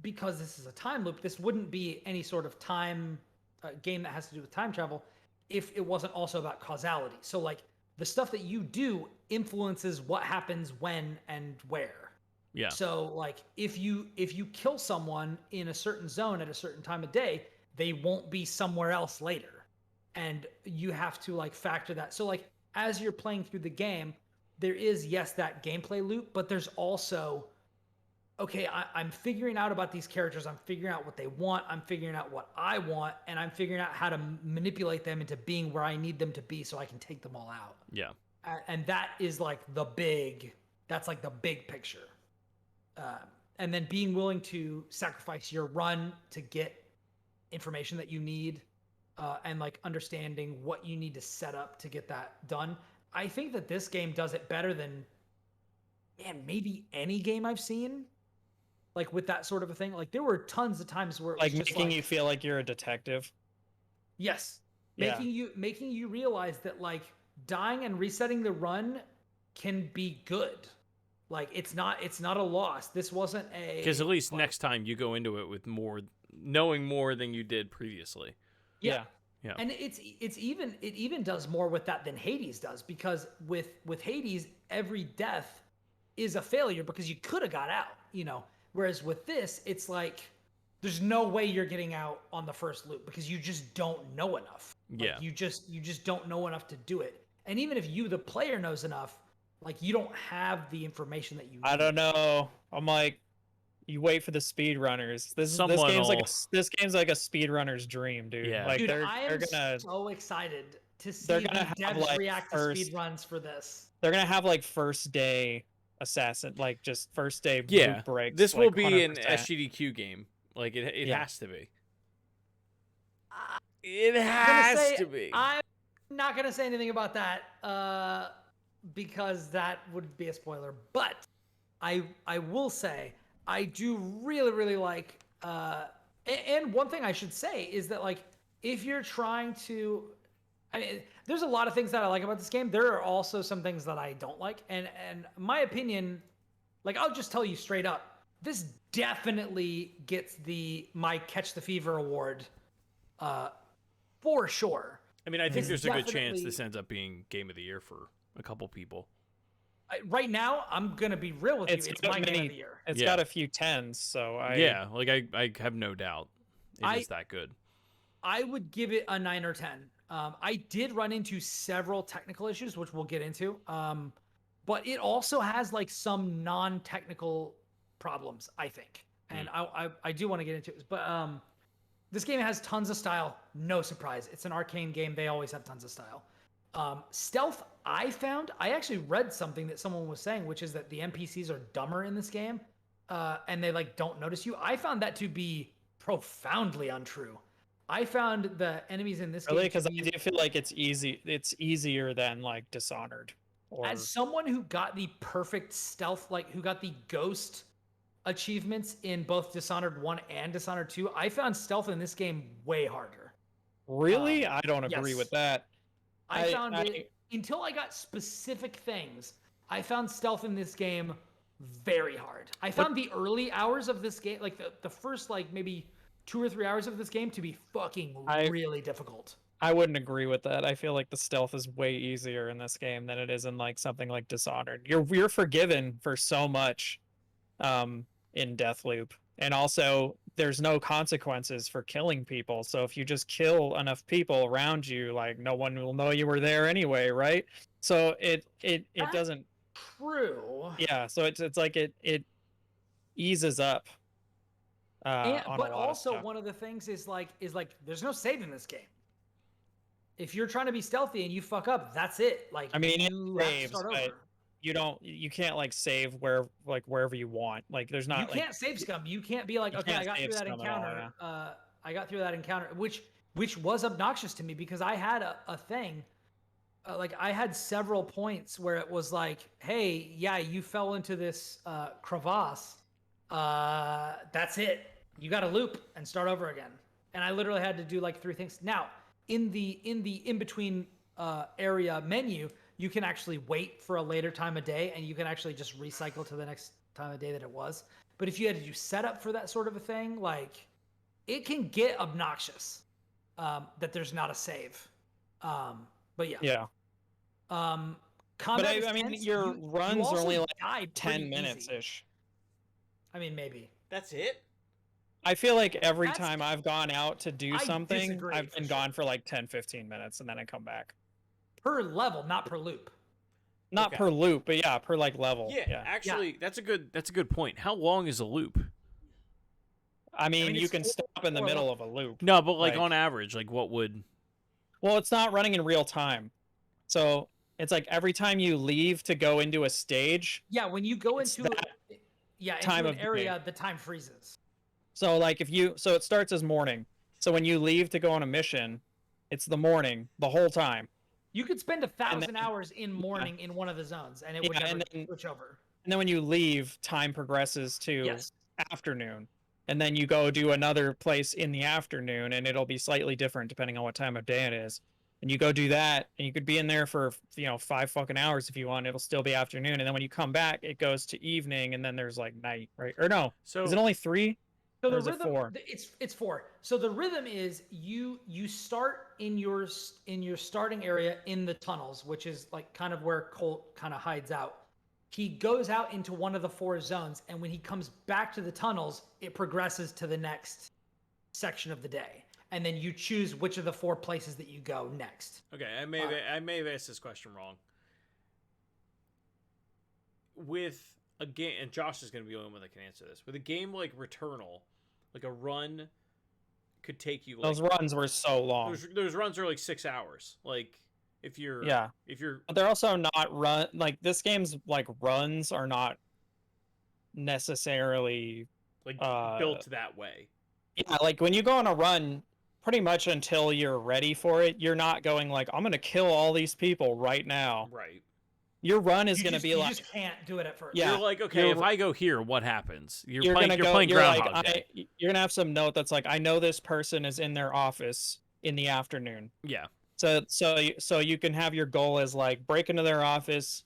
because this is a time loop, this wouldn't be any sort of time game that has to do with time travel if it wasn't also about causality. So, like, the stuff that you do influences what happens when and where. Yeah. So, like, if you kill someone in a certain zone at a certain time of day, they won't be somewhere else later, and you have to like factor that. So, like, as you're playing through the game, there is, yes, that gameplay loop, but there's also, okay, I'm figuring out about these characters. I'm figuring out what they want. I'm figuring out what I want, and I'm figuring out how to manipulate them into being where I need them to be so I can take them all out. Yeah. And that is like that's like the big picture. And then being willing to sacrifice your run to get information that you need, and like understanding what you need to set up to get that done. I think that this game does it better than, man, maybe any game I've seen. Like with that sort of a thing. Like there were tons of times where it was like just making like, you feel like you're a detective. yes, Yeah. making you realize that like dying and resetting the run can be good. Like it's not a loss. This wasn't a, Because at least like, next time you go into it with knowing more than you did previously. yeah. Yeah. And it even does more with that than Hades does, because with Hades, every death is a failure because you could have got out, you know. Whereas with this, it's like there's no way you're getting out on the first loop because you just don't know enough. Like, Yeah. you just don't know enough to do it. And even if you, the player, knows enough, like you don't have the information that you need. I don't know. I'm like, you wait for the speedrunners. This Someone game's like will- this game's like a speedrunner's dream, dude. Yeah. Like Dude, they're I am gonna so excited to see they're the gonna have, devs like, react to first- speed runs for this. they're gonna have like first day assassin, like just first day Yeah. loop breaks. This will like, be an 100%. SGDQ game. Like it Yeah. has to be. It I'm gonna has say- to be. I'm not gonna say anything about that, because that would be a spoiler. But I will say I do really like. And one thing I should say is that, like, if you're trying to, I mean, there's a lot of things that I like about this game. There are also some things that I don't like, and my opinion, like, I'll just tell you straight up, this definitely gets my Catch the Fever award, for sure. I mean, I think This there's a good chance definitely- this ends up being Game of the Year for a couple people. Right now, I'm gonna be real with It's you. It's got my game many- of the year. It's Yeah. got a few tens, so Yeah, like I have no doubt it is I- that good. I would give it a 9 or 10. I did run into several technical issues, which we'll get into. But it also has like some non-technical problems, I think, and I do want to get into it. But this game has tons of style. No surprise, it's an Arcane game. They always have tons of style. Stealth, I actually read something that someone was saying, which is that the NPCs are dumber in this game, and they like don't notice you. I found that to be profoundly untrue. I found the enemies in this really, game because to I be, do feel like it's easy. It's easier than like Dishonored. Or as someone who got the perfect stealth, like who got the ghost achievements in both Dishonored 1 and Dishonored 2, I found stealth in this game way harder. really, I don't agree yes. with that. I found it, until I got specific things, I found stealth in this game very hard. I found the early hours of this game, like the first like maybe 2 or 3 hours of this game, to be fucking really difficult. I wouldn't agree with that. I feel like the stealth is way easier in this game than it is in like something like Dishonored. You're forgiven for so much in Deathloop. And also there's no consequences for killing people. So if you just kill enough people around you, like no one will know you were there anyway, right? So it doesn't True. yeah, so it's like it eases up on a But lot of also stuff. one of the things is like there's no save in this game. If you're trying to be stealthy and you fuck up, that's it. Like, I mean, it you have to saves, start but over. you can't like save wherever you want. Like there's not You like can't save scum. You can't be like, you okay, can't I got save through that scum at all, encounter. I got through that encounter, which was obnoxious to me because I had a thing. Like I had several points where it was like, hey, yeah, you fell into this crevasse. that's it. You got to loop and start over again. And I literally had to do like 3 things. Now, in the in between area menu, you can actually wait for a later time of day, and you can actually just recycle to the next time of day that it was. But if you had to do setup for that sort of a thing, like it can get obnoxious that there's not a save. But yeah. Yeah. Combat But I mean, tense, your runs are only like 10 pretty minutes easy. ish. I mean, maybe. That's it? I feel like every That's- time I've gone out to do I something, disagree, I've for been sure. gone for like 10, 15 minutes and then I come back. Per level, not per loop. Not Okay. per loop, but yeah, per like level. Yeah, actually, that's a good point. How long is a loop? I mean, you it's can stop in the four middle of a loop. No, but like on average, like what would? Well, it's not running in real time. So it's like every time you leave to go into a stage. Yeah, when you go It's into that into an area, the time freezes. So like so it starts as morning. So when you leave to go on a mission, it's the morning the whole time. You could spend 1,000 hours in morning in one of the zones, and it would never switch over. And then when you leave, time progresses to Yes. afternoon. And then you go do another place in the afternoon, and it'll be slightly different depending on what time of day it is. And you go do that, and you could be in there for 5 fucking hours if you want. It'll still be afternoon, and then when you come back, it goes to evening, and then there's like night, right? Or no, So is it only 3? So or the is it rhythm, 4? it's 4. So the rhythm is you start in your starting area in the tunnels, which is like kind of where Colt kind of hides out. He goes out into one of the 4 zones, and when he comes back to the tunnels, it progresses to the next section of the day, and then you choose which of the 4 places that you go next. Okay, I may have asked this question wrong. With a game, and Josh is going to be the only one that can answer this. With a game like Returnal, like a run could take you. Like, Those runs were so long. Those runs are like 6 hours. Like if you're But they're also not run like this game's like runs are not necessarily like built that way. Yeah, like when you go on a run, pretty much until you're ready for it, you're not going like I'm gonna kill all these people right now. Right. Your run is gonna be you like just can't do it at first. Yeah. You're like, okay, if I go here, what happens? You're playing you're Groundhog like, Day. you're gonna have some note that's like, I know this person is in their office in the afternoon. Yeah. So you can have your goal as like break into their office,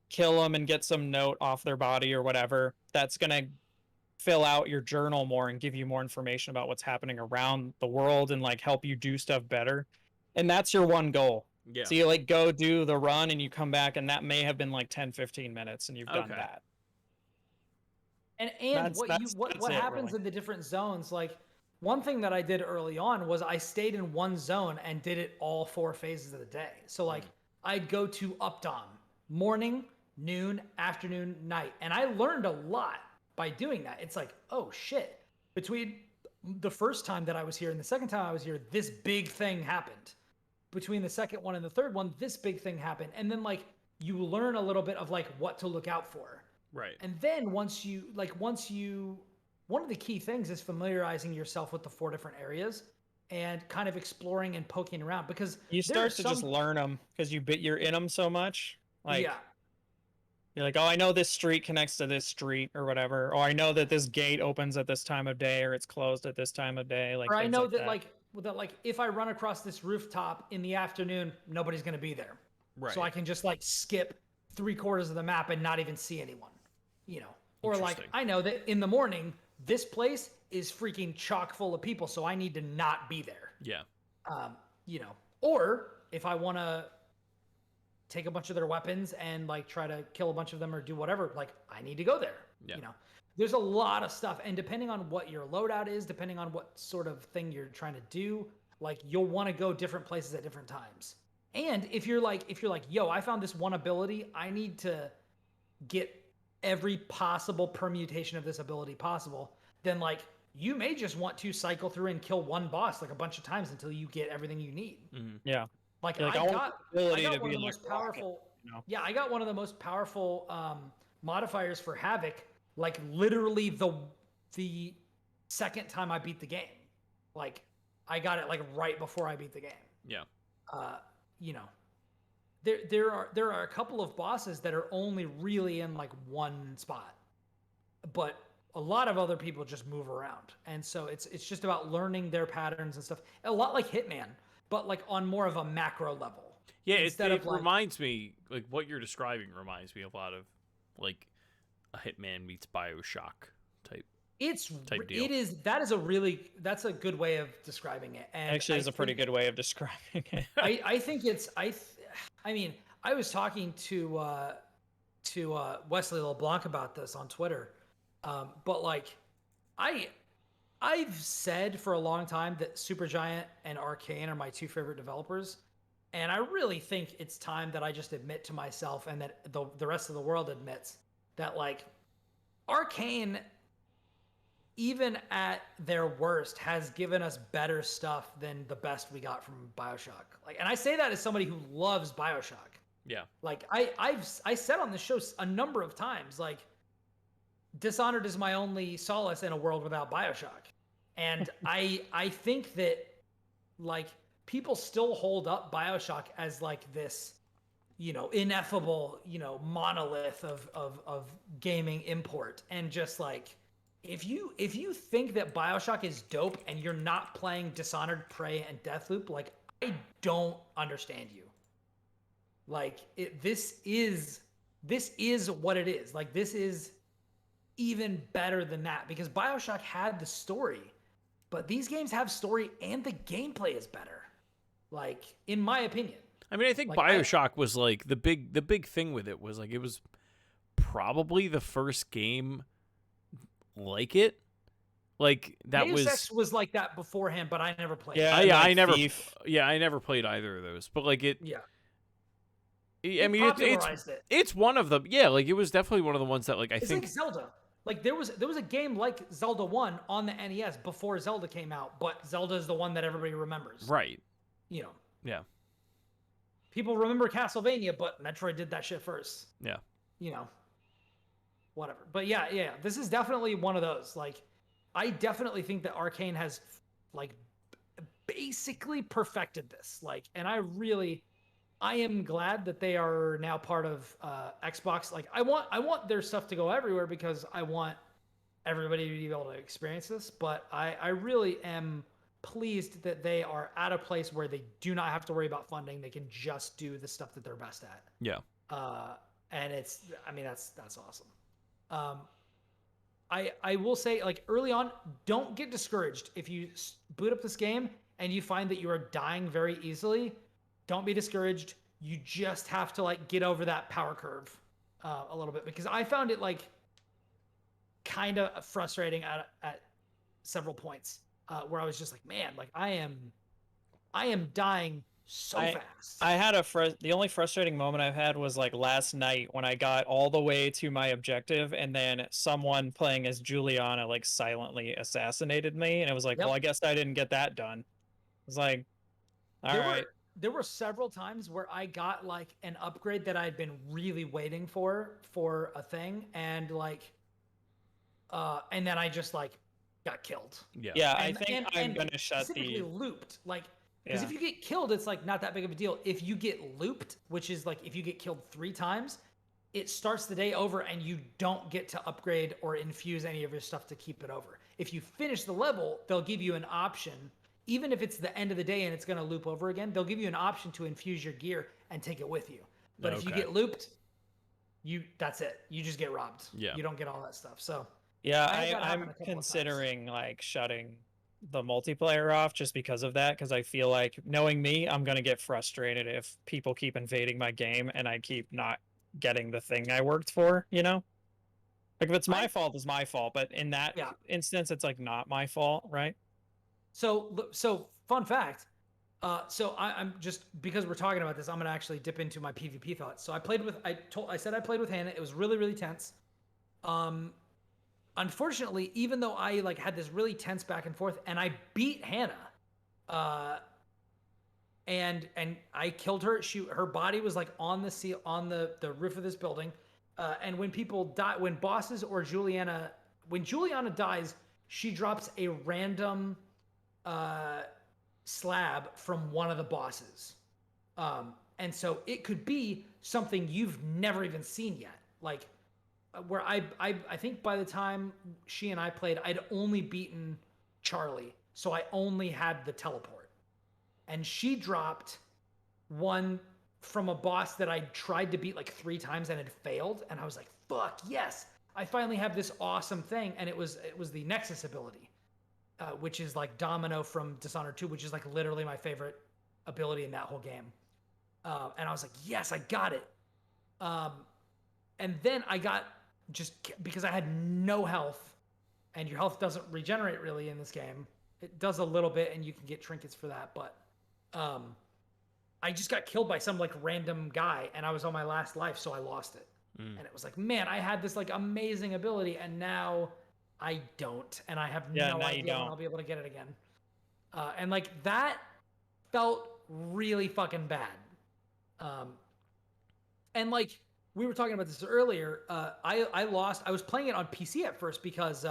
kill them, and get some note off their body or whatever. That's gonna fill out your journal more and give you more information about what's happening around the world and like help you do stuff better. And that's your one goal. Yeah. So you like go do the run and you come back, and that may have been like 10-15 minutes and you've done that. And That's what happens really. in the different zones, like one thing that I did early on was I stayed in one zone and did it all 4 phases of the day. So like I'd go to Updawn, morning, noon, afternoon, night. And I learned a lot by doing that. It's like, oh shit. Between the first time that I was here and the second time I was here, this big thing happened. Between the second one and the third one, this big thing happened. And then like you learn a little bit of like what to look out for. Right. And then once you one of the key things is familiarizing yourself with the 4 different areas and kind of exploring and poking around, because You start to just learn them because you're in them so much. Like, yeah. You're like, oh, I know this street connects to this street or whatever. Or I know that this gate opens at this time of day or it's closed at this time of day. Like, or I know that like if I run across this rooftop in the afternoon, nobody's going to be there. Right. So I can just like skip 3/4 of the map and not even see anyone, Or like I know that in the morning, this place is freaking chock full of people, so I need to not be there. Yeah. Or if I want to take a bunch of their weapons and like try to kill a bunch of them or do whatever, like I need to go there. Yeah. There's a lot of stuff, and depending on what your loadout is, depending on what sort of thing you're trying to do, like you'll want to go different places at different times. And if you're like, yo, I found this one ability, I need to get every possible permutation of this ability possible, then like you may just want to cycle through and kill one boss like a bunch of times until you get everything you need. Mm-hmm. Yeah. Like I got one of the most powerful. Yeah, I got one of the most powerful modifiers for Havoc. Like literally the second time I beat the game. Like I got it like right before I beat the game. Yeah. There are a couple of bosses that are only really in like one spot, but a lot of other people just move around, and so it's just about learning their patterns and stuff. A lot like Hitman, but like on more of a macro level. Yeah, Instead it of like, reminds me, like what you're describing reminds me a lot of like a Hitman meets BioShock type deal. it is that's a good way of describing it. And Actually, is a pretty good way of describing it. I think it's I mean, I was talking to Wesley LeBlanc about this on Twitter, but like I've said for a long time that Supergiant and Arcane are my two favorite developers, and I really think it's time that I just admit to myself and that the rest of the world admits that like Arcane, even at their worst, has given us better stuff than the best we got from BioShock. Like, and I say that as somebody who loves BioShock. Yeah. Like I said on the show a number of times, like Dishonored is my only solace in a world without BioShock. And I think that like people still hold up BioShock as like this, ineffable, monolith of gaming import. And just like if you think that BioShock is dope and you're not playing Dishonored, Prey, and Deathloop, like I don't understand you. Like this is what it is. Like this is even better than that because BioShock had the story, but these games have story and the gameplay is better. Like in my opinion. I mean, I think like BioShock was like the big thing with it was like it was probably the first game like it. That Deus Ex was like that beforehand, but I never played. Yeah, yeah, Thief. I never played either of those. But like it. Yeah. I mean, it's one of them. Yeah, like it was definitely one of the ones that like I think like Zelda. Like there was a game like Zelda 1 on the NES before Zelda came out, but Zelda is the one that everybody remembers. Right. Yeah. People remember Castlevania, but Metroid did that shit first. Yeah. Whatever. But yeah. This is definitely one of those. Like, I definitely think that Arcane has like basically perfected this. Like, and I am glad that they are now part of Xbox. Like, I want their stuff to go everywhere because I want everybody to be able to experience this. But I really am pleased that they are at a place where they do not have to worry about funding. They can just do the stuff that they're best at. Yeah. And that's awesome. I will say, like, early on, don't get discouraged if you boot up this game and you find that you are dying very easily. Don't be discouraged. You just have to like get over that power curve a little bit because I found it like kind of frustrating at several points where I was just like, man, like I am dying so fast. I had the only frustrating moment I've had was like last night when I got all the way to my objective and then someone playing as Juliana like silently assassinated me and it was like, well, I guess I didn't get that done. It was like, all right. There were several times where I got like an upgrade that I'd been really waiting for a thing and like and then I just like got killed. Yeah, I think I'm gonna shut the looped. Like because if you get killed, it's like not that big of a deal. If you get looped, which is like if you get killed 3 times, it starts the day over and you don't get to upgrade or infuse any of your stuff to keep it over. If you finish the level, they'll give you an option. Even if it's the end of the day and it's going to loop over again, they'll give you an option to infuse your gear and take it with you. But if you get looped, that's it. You just get robbed. Yeah. You don't get all that stuff. So yeah, I'm considering like shutting the multiplayer off just because of that. Because I feel like knowing me, I'm going to get frustrated if people keep invading my game and I keep not getting the thing I worked for, Like if it's my fault, it's my fault. But in that instance, it's like not my fault, right? So fun fact. So I'm just because we're talking about this, I'm gonna actually dip into my PvP thoughts. So I said I played with Hannah. It was really, really tense. Unfortunately, even though I like had this really tense back and forth, and I beat Hannah, and I killed her. Her body was like on the roof of this building. And when people die, when bosses or Juliana dies, she drops a random slab from one of the bosses. And so it could be something you've never even seen yet. Like where I think by the time she and I played, I'd only beaten Charlie, so I only had the teleport, and she dropped one from a boss that I tried to beat like 3 times and had failed, and I was like, "Fuck yes! I finally have this awesome thing." And it was the Nexus ability, which is like Domino from Dishonored 2, which is like literally my favorite ability in that whole game. And I was like, "Yes, I got it." And then I got, just because I had no health, and your health doesn't regenerate really in this game. It does a little bit, and you can get trinkets for that, but I just got killed by some like random guy, and I was on my last life, so I lost it. And it was like, man, I had this like amazing ability, and now I don't, and I have no idea when I'll be able to get it again. And like that felt really fucking bad. And like we were talking about this earlier, I lost. I was playing it on PC at first because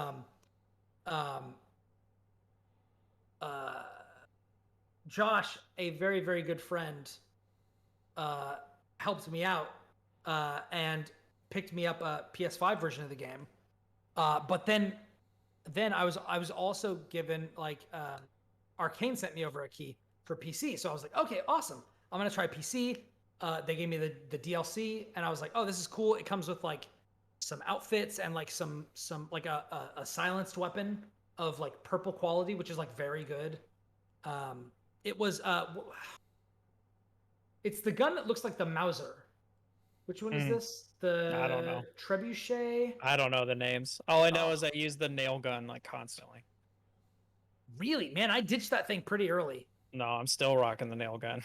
Josh, a very, very good friend, helped me out and picked me up a PS5 version of the game. But then I was also given like Arcane sent me over a key for PC, so I was like, okay, awesome. I'm gonna try PC. They gave me the DLC, and I was like, oh, this is cool. It comes with like some outfits and like some like a silenced weapon of like purple quality, which is like very good. It was it's the gun that looks like the Mauser. Which one is this? I don't know. Trebuchet? I don't know the names. All I know is I use the nail gun like constantly. Really? Man, I ditched that thing pretty early. No, I'm still rocking the nail gun.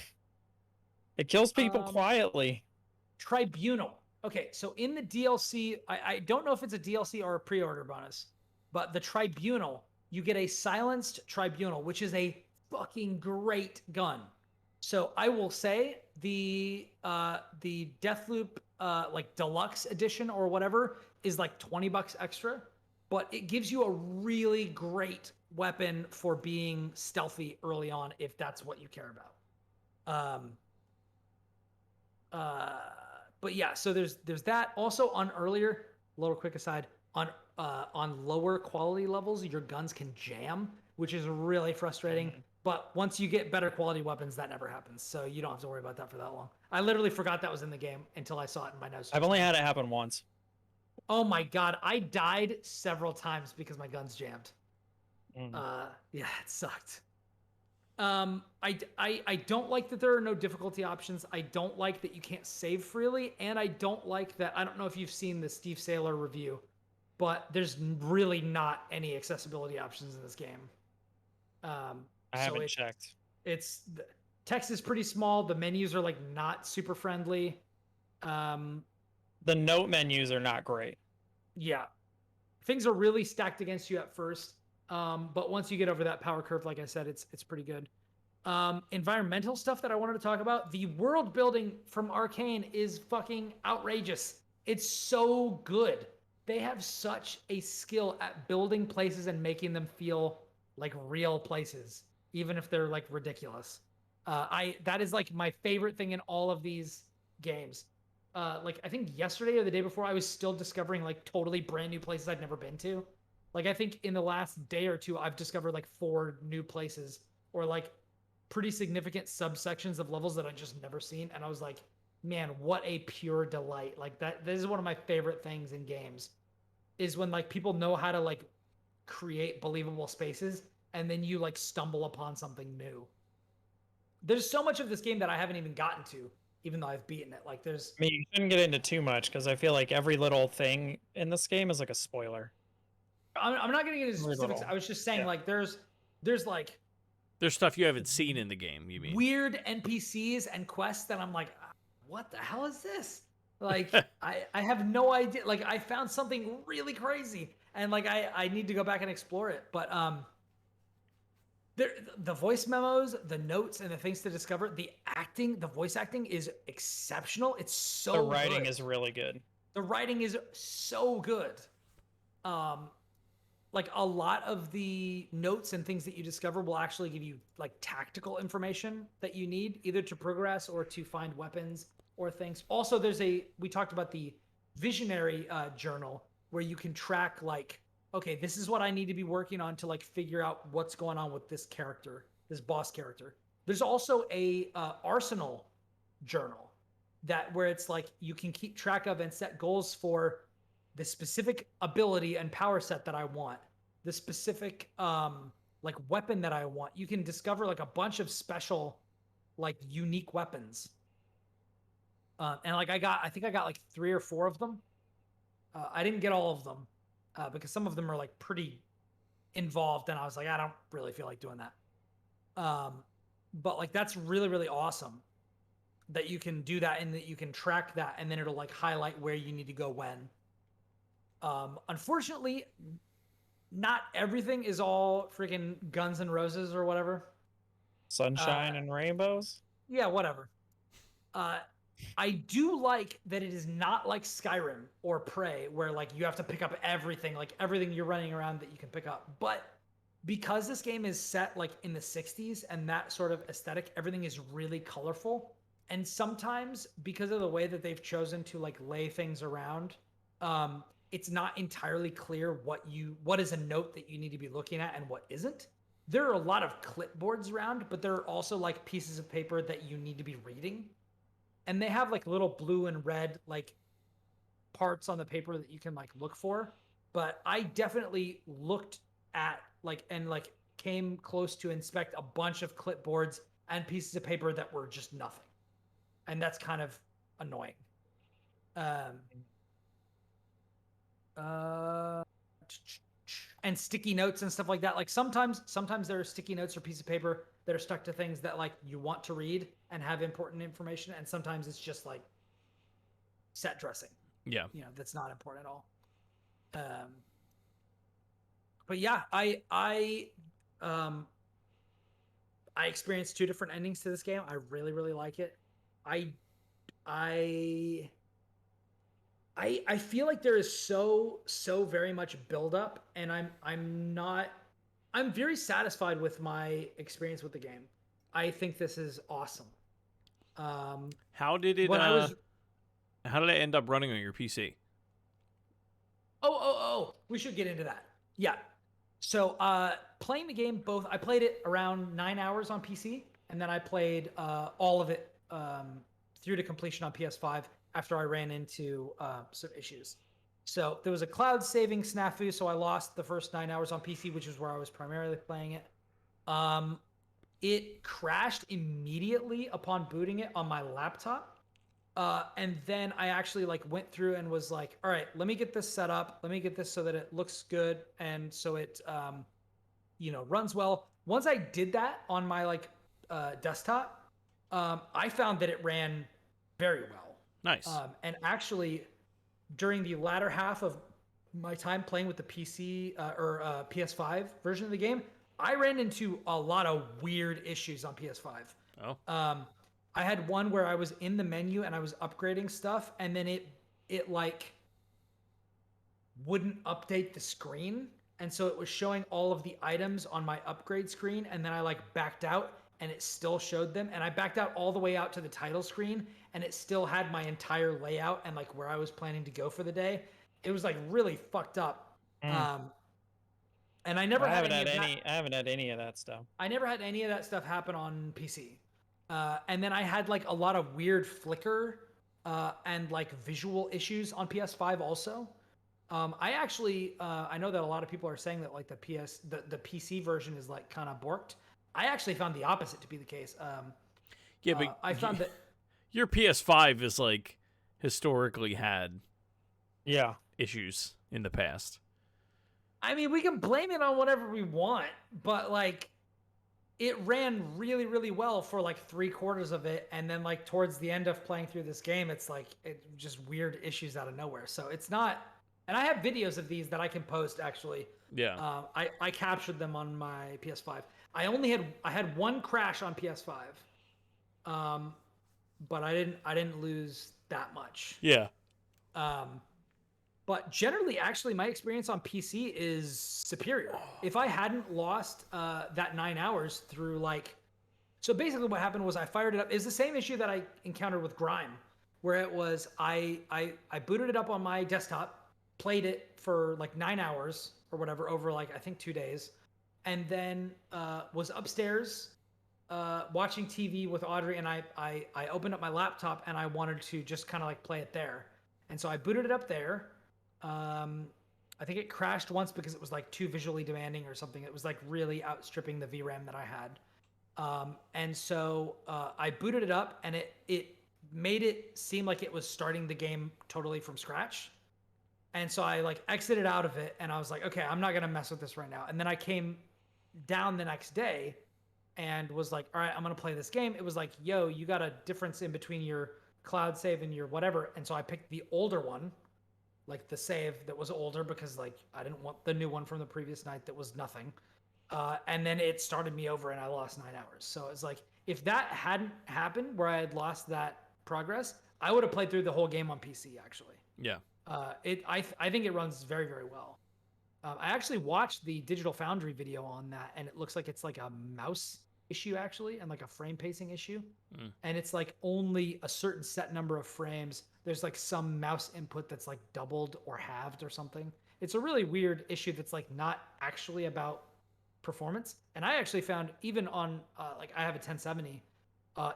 It kills people quietly. Tribunal. Okay, so in the DLC, I don't know if it's a DLC or a pre-order bonus, but the Tribunal, you get a silenced Tribunal, which is a fucking great gun. So I will say the Deathloop like deluxe edition or whatever is like $20 extra, but it gives you a really great weapon for being stealthy early on if that's what you care about. But yeah, so there's that. Also on earlier, little quick aside, on lower quality levels, your guns can jam, which is really frustrating. But once you get better quality weapons, that never happens. So you don't have to worry about that for that long. I literally forgot that was in the game until I saw it in my notes. I've only had it happen once. Oh my god, I died several times because my guns jammed. Yeah, it sucked. I don't like that there are no difficulty options. I don't like that you can't save freely, and I don't like that. I don't know if you've seen the Steve Saylor review, but there's really not any accessibility options in this game. I haven't checked. It's text is pretty small. The menus are like not super friendly. The note menus are not great. Yeah, things are really stacked against you at first. But once you get over that power curve, like I said, it's pretty good. Environmental stuff that I wanted to talk about. The world building from Arcane is fucking outrageous. It's so good. They have such a skill at building places and making them feel like real places, even if they're like ridiculous. That is like my favorite thing in all of these games. Like I think yesterday or the day before, I was still discovering like totally brand new places I'd never been to. Like I think in the last day or two, I've discovered like 4 new places or like pretty significant subsections of levels that I just never seen. And I was like, man, what a pure delight. Like that, this is one of my favorite things in games, is when like people know how to like create believable spaces and then you like stumble upon something new. There's so much of this game that I haven't even gotten to, even though I've beaten it. Like there's, I mean, you shouldn't get into too much because I feel like every little thing in this game is like a spoiler. I'm not getting into specifics. I was just saying like there's like there's stuff you haven't seen in the game, you mean? Weird NPCs and quests that I'm like, what the hell is this? Like I have no idea. Like I found something really crazy and like I need to go back and explore it. But the voice memos, the notes, and the things to discover, the voice acting is exceptional. It's so the writing good. is really good. The writing is so good. Like a lot of the notes and things that you discover will actually give you like tactical information that you need either to progress or to find weapons or things. Also, we talked about the visionary journal where you can track like, okay, this is what I need to be working on to like figure out what's going on with this character, this boss character. There's also a arsenal journal that where it's like you can keep track of and set goals for the specific ability and power set that I want, the specific like weapon that I want. You can discover like a bunch of special like unique weapons. And like I think I got like 3 or 4 of them. I didn't get all of them because some of them are like pretty involved, and I was like, I don't really feel like doing that. But like that's really, really awesome that you can do that and that you can track that, and then it'll like highlight where you need to go when. Unfortunately, not everything is all freaking Guns and Roses or whatever. Sunshine and rainbows. Yeah, whatever. I do like that it is not like Skyrim or Prey, where like you have to pick up everything, like everything you're running around that you can pick up. But because this game is set like in the 60s and that sort of aesthetic, everything is really colorful. And sometimes because of the way that they've chosen to like lay things around, it's not entirely clear what is a note that you need to be looking at and what isn't. There are a lot of clipboards around, but there are also like pieces of paper that you need to be reading. And they have like little blue and red like parts on the paper that you can like look for. But I definitely looked at like and like came close to inspect a bunch of clipboards and pieces of paper that were just nothing. And that's kind of annoying. And sticky notes and stuff like that. Like sometimes there are sticky notes or pieces of paper that are stuck to things that like you want to read and have important information, and sometimes it's just like set dressing. Yeah, That's not important at all. But yeah, I experienced 2 different endings to this game. I really, really like it. I feel like there is so very much build up, and I'm very satisfied with my experience with the game. I think this is awesome. How did it how did it end up running on your PC? We should get into that. Yeah. So playing the game, I played it around 9 hours on PC, and then I played all of it through to completion on PS5 after I ran into some issues. So there was a cloud saving snafu, so I lost the first 9 hours on PC, which is where I was primarily playing it. It crashed immediately upon booting it on my laptop. And then I actually like went through and was like, all right, let me get this set up. Let me get this so that it looks good and so it, runs well. Once I did that on my like desktop, I found that it ran very well. Nice. And actually, during the latter half of my time playing with the PC or PS5 version of the game, I ran into a lot of weird issues on PS5. Oh. I had one where I was in the menu and I was upgrading stuff, and then it like wouldn't update the screen, and so it was showing all of the items on my upgrade screen, and then I like backed out and it still showed them, and I backed out all the way out to the title screen and it still had my entire layout and like where I was planning to go for the day. It was like really fucked up. And I haven't had any of that stuff. I never had any of that stuff happen on PC. And then I had like a lot of weird flicker and like visual issues on PS5 also. I actually I know that a lot of people are saying that like the PC version is like kind of borked. I actually found the opposite to be the case. But I found that your PS5 is like historically had issues in the past. I mean, we can blame it on whatever we want, but like it ran really, really well for like 3/4 of it, and then like towards the end of playing through this game, it's like just weird issues out of nowhere. So it's not, and I have videos of these that I can post actually. Yeah. I captured them on my PS5. I had one crash on PS5, but I didn't lose that much. Yeah. But generally, actually, my experience on PC is superior. If I hadn't lost that 9 hours through like, so basically what happened was I fired it up. It's the same issue that I encountered with Grime, where it was I booted it up on my desktop, played it for like 9 hours or whatever over like I think 2 days, and then was upstairs watching TV with Audrey, and I opened up my laptop and I wanted to just kind of like play it there, and so I booted it up there. I think it crashed once because it was like too visually demanding or something. It was like really outstripping the VRAM that I had. And so I booted it up, and it made it seem like it was starting the game totally from scratch. And so I like exited out of it, and I was like, okay, I'm not gonna mess with this right now. And then I came down the next day and was like, all right, I'm gonna play this game. It was like, yo, you got a difference in between your cloud save and your whatever. And so I picked the older one, like the save that was older, because like I didn't want the new one from the previous night that was nothing. And then it started me over and I lost 9 hours. So it's like, if that hadn't happened where I had lost that progress, I would have played through the whole game on PC actually. Yeah. I think it runs very, very well. I actually watched the Digital Foundry video on that, and it looks like it's like a mouse issue actually, and like a frame pacing issue. And it's like only a certain set number of frames. There's like some mouse input that's like doubled or halved or something. It's a really weird issue that's like not actually about performance. And I actually found even on like I have a 1070,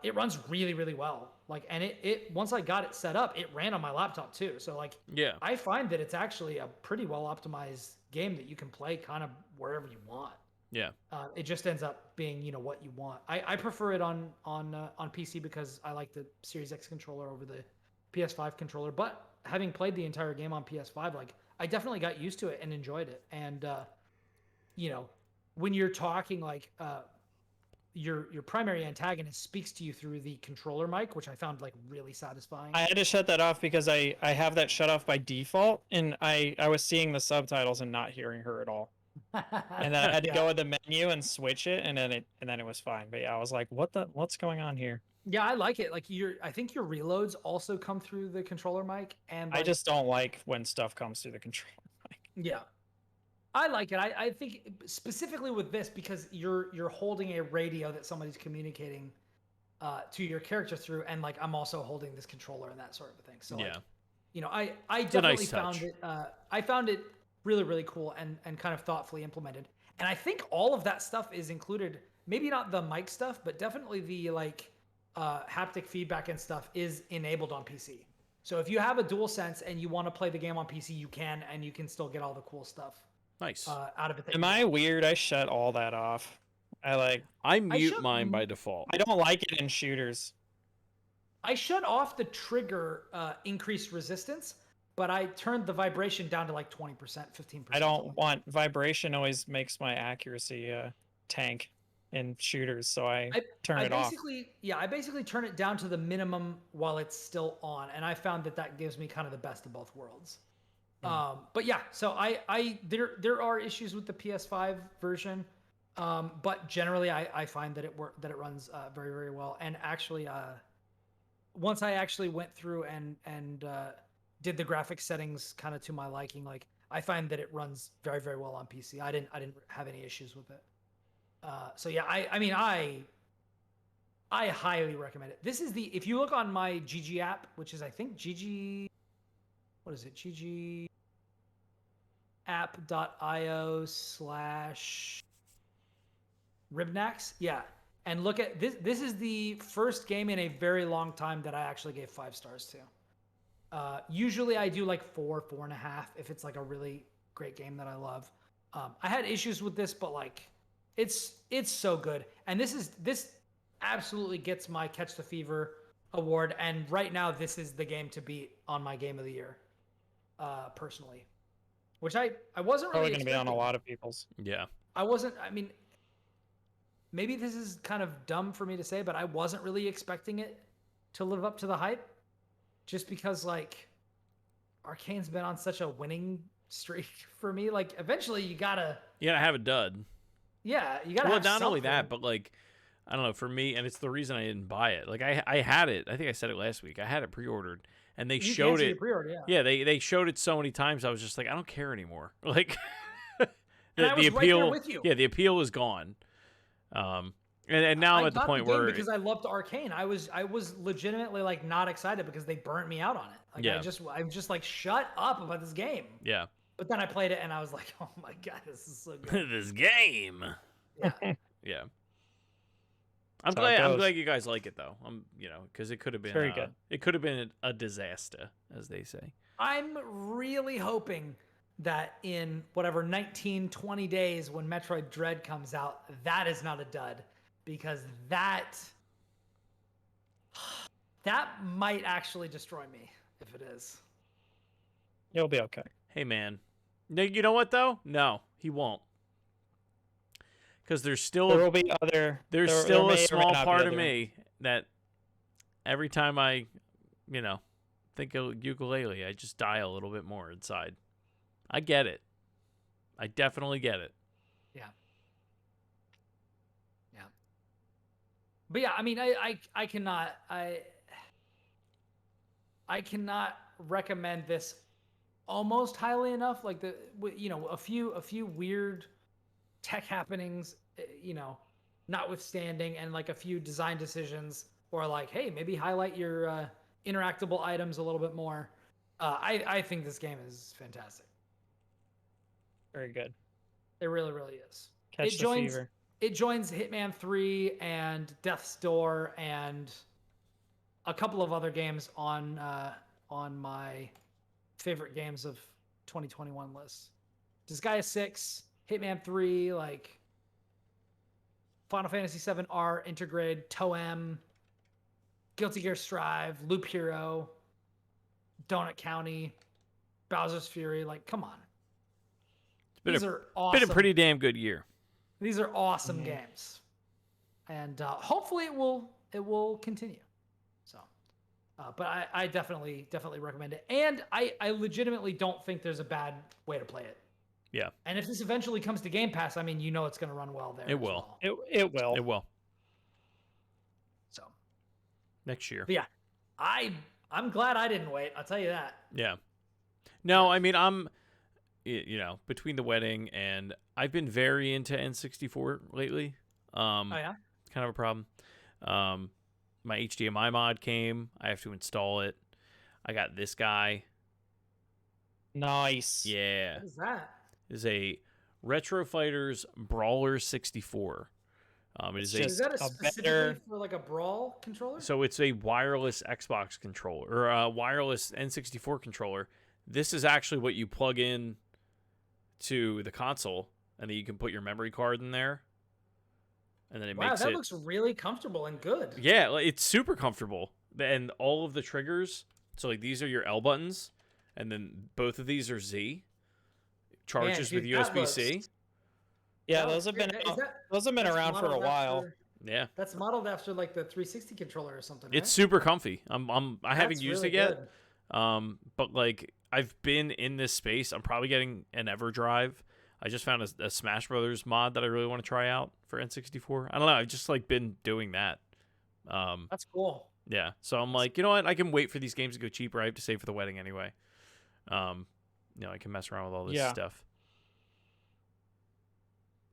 it runs really, really well. Like, and it once I got it set up, it ran on my laptop too. So like, yeah, I find that it's actually a pretty well optimized game that you can play kind of wherever you want. Yeah. It just ends up being, you know, what you want. I prefer it on PC because I like the Series X controller over the PS5 controller. But having played the entire game on PS5, like I definitely got used to it and enjoyed it. And you know, when you're talking like your primary antagonist speaks to you through the controller mic, which I found like really satisfying. I had to shut that off because I have that shut off by default, and I was seeing the subtitles and not hearing her at all. And then I had to go in the menu and switch it, and then it was fine. But yeah, I was like, what's going on here? Yeah, I like it. Like I think your reloads also come through the controller mic, and like, I just don't like when stuff comes through the controller mic. Yeah, I like it. I think specifically with this because you're holding a radio that somebody's communicating to your character through, and like I'm also holding this controller and that sort of thing. So like, you know, I definitely found it. I found it really, really cool and kind of thoughtfully implemented. And I think all of that stuff is included. Maybe not the mic stuff, but definitely the like haptic feedback and stuff is enabled on PC. So if you have a DualSense and you want to play the game on PC, you can, and you can still get all the cool stuff. Nice. Out of it. Am I weird? I shut all that off. I mute mine by default. I don't like it in shooters. I shut off the trigger increased resistance, but I turned the vibration down to like 20%, 15%. I don't want vibration. Always makes my accuracy tank in shooters, so I turn it off. Yeah, I basically turn it down to the minimum while it's still on, and I found that gives me kind of the best of both worlds. But yeah, so there are issues with the PS5 version, but generally I find that it runs very, very well. And actually, once I actually went through and did the graphic settings kind of to my liking, like I find that it runs very, very well on PC. I didn't have any issues with it. So yeah, I mean I highly recommend it. This is if you look on my GG app, which is I think GG, what is it? GG app.io/Ribnax. Yeah. And look at this. This is the first game in a very long time that I actually gave 5 stars to. Usually I do like 4, 4.5 if it's like a really great game that I love. I had issues with this, but like it's so good. And this absolutely gets my Catch the Fever award. And right now this is the game to beat on my Game of the Year, personally. Which I wasn't really probably going to be on a lot of people's. Yeah. I mean, maybe this is kind of dumb for me to say, but I wasn't really expecting it to live up to the hype. Just because, like, Arcane's been on such a winning streak for me. Like, eventually you gotta have a dud. Yeah, you gotta have not something. only that, but, like, I don't know, for me, and it's the reason I didn't buy it. Like, I had it. I think I said it last week. I had it pre-ordered. And they showed it. Yeah, they showed it so many times. I was just like, I don't care anymore. Like, the appeal. Right there with you. Yeah, the appeal is gone. And And now I'm I at the got point game where because I loved Arcane. I was legitimately like not excited because they burnt me out on it. Like Yeah. I'm just like shut up about this game. yeah, But then I played it and I was like, oh my god, this is so good. this game. Yeah. Yeah. I'm That's how it glad. I'm goes. glad you guys like it though. Because it could have been very good. It could have been a disaster, as they say. I'm really hoping that in whatever 19, 20 days when Metroid Dread comes out, that is not a dud. Because that might actually destroy me if it is. You'll be okay. Hey man, no, you know what though? No, he won't. Because there's There still will be other. there's there still may or a may small not be part of other- me that every time I, think of ukulele, I just die a little bit more inside. I get it. I definitely get it. Yeah. Yeah. But yeah, I mean, I cannot recommend this almost highly enough. Like a few weird tech happenings, notwithstanding, and like a few design decisions, or like, hey, maybe highlight your interactable items a little bit more. I think this game is fantastic. Very good. It really, really is. Catch the fever. It joins Hitman 3 and Death's Door and a couple of other games on my favorite games of 2021 list. Disgaea 6, Hitman 3, like Final Fantasy 7 R, Intergrade, Toem, Guilty Gear Strive, Loop Hero, Donut County, Bowser's Fury. Like, come on. These are awesome. Been a pretty damn good year. These are awesome games, and hopefully it will continue. So, but I definitely recommend it, and I legitimately don't think there's a bad way to play it. Yeah. And if this eventually comes to Game Pass, I mean, it's going to run well there. It will. Well. It will. It will. So Next year. but yeah, I'm glad I didn't wait. I'll tell you that. Yeah. No, I mean, I'm, between the wedding and I've been very into N64 lately. Oh yeah. Kind of a problem. My HDMI mod came. I have to install it. I got this guy. Nice. Yeah. What is that? Is a Retro Fighters Brawler 64. It is Is that a specifically better- for like a brawl controller? So it's a wireless Xbox controller or a wireless N64 controller. This is actually what you plug in to the console, and then you can put your memory card in there, and then it makes it. Wow, that looks really comfortable and good. Yeah, like, it's super comfortable, and all of the triggers. So like these are your L buttons, and then both of these are Z. Charges dude, with USB-C. Yeah, That those looks have been great. Is that- those have been that's around for a modeled while. after- Yeah, That's modeled after like the 360 controller or something. it's right? super comfy. I haven't That's used really it yet. good. But like I've been in this space. I'm probably getting an EverDrive. I just found a Smash Brothers mod that I really want to try out for N64. I don't know. I've just like been doing that. That's cool. Yeah. So I'm like, you know what? I can wait for these games to go cheaper. I have to save for the wedding anyway. I can mess around with all this stuff.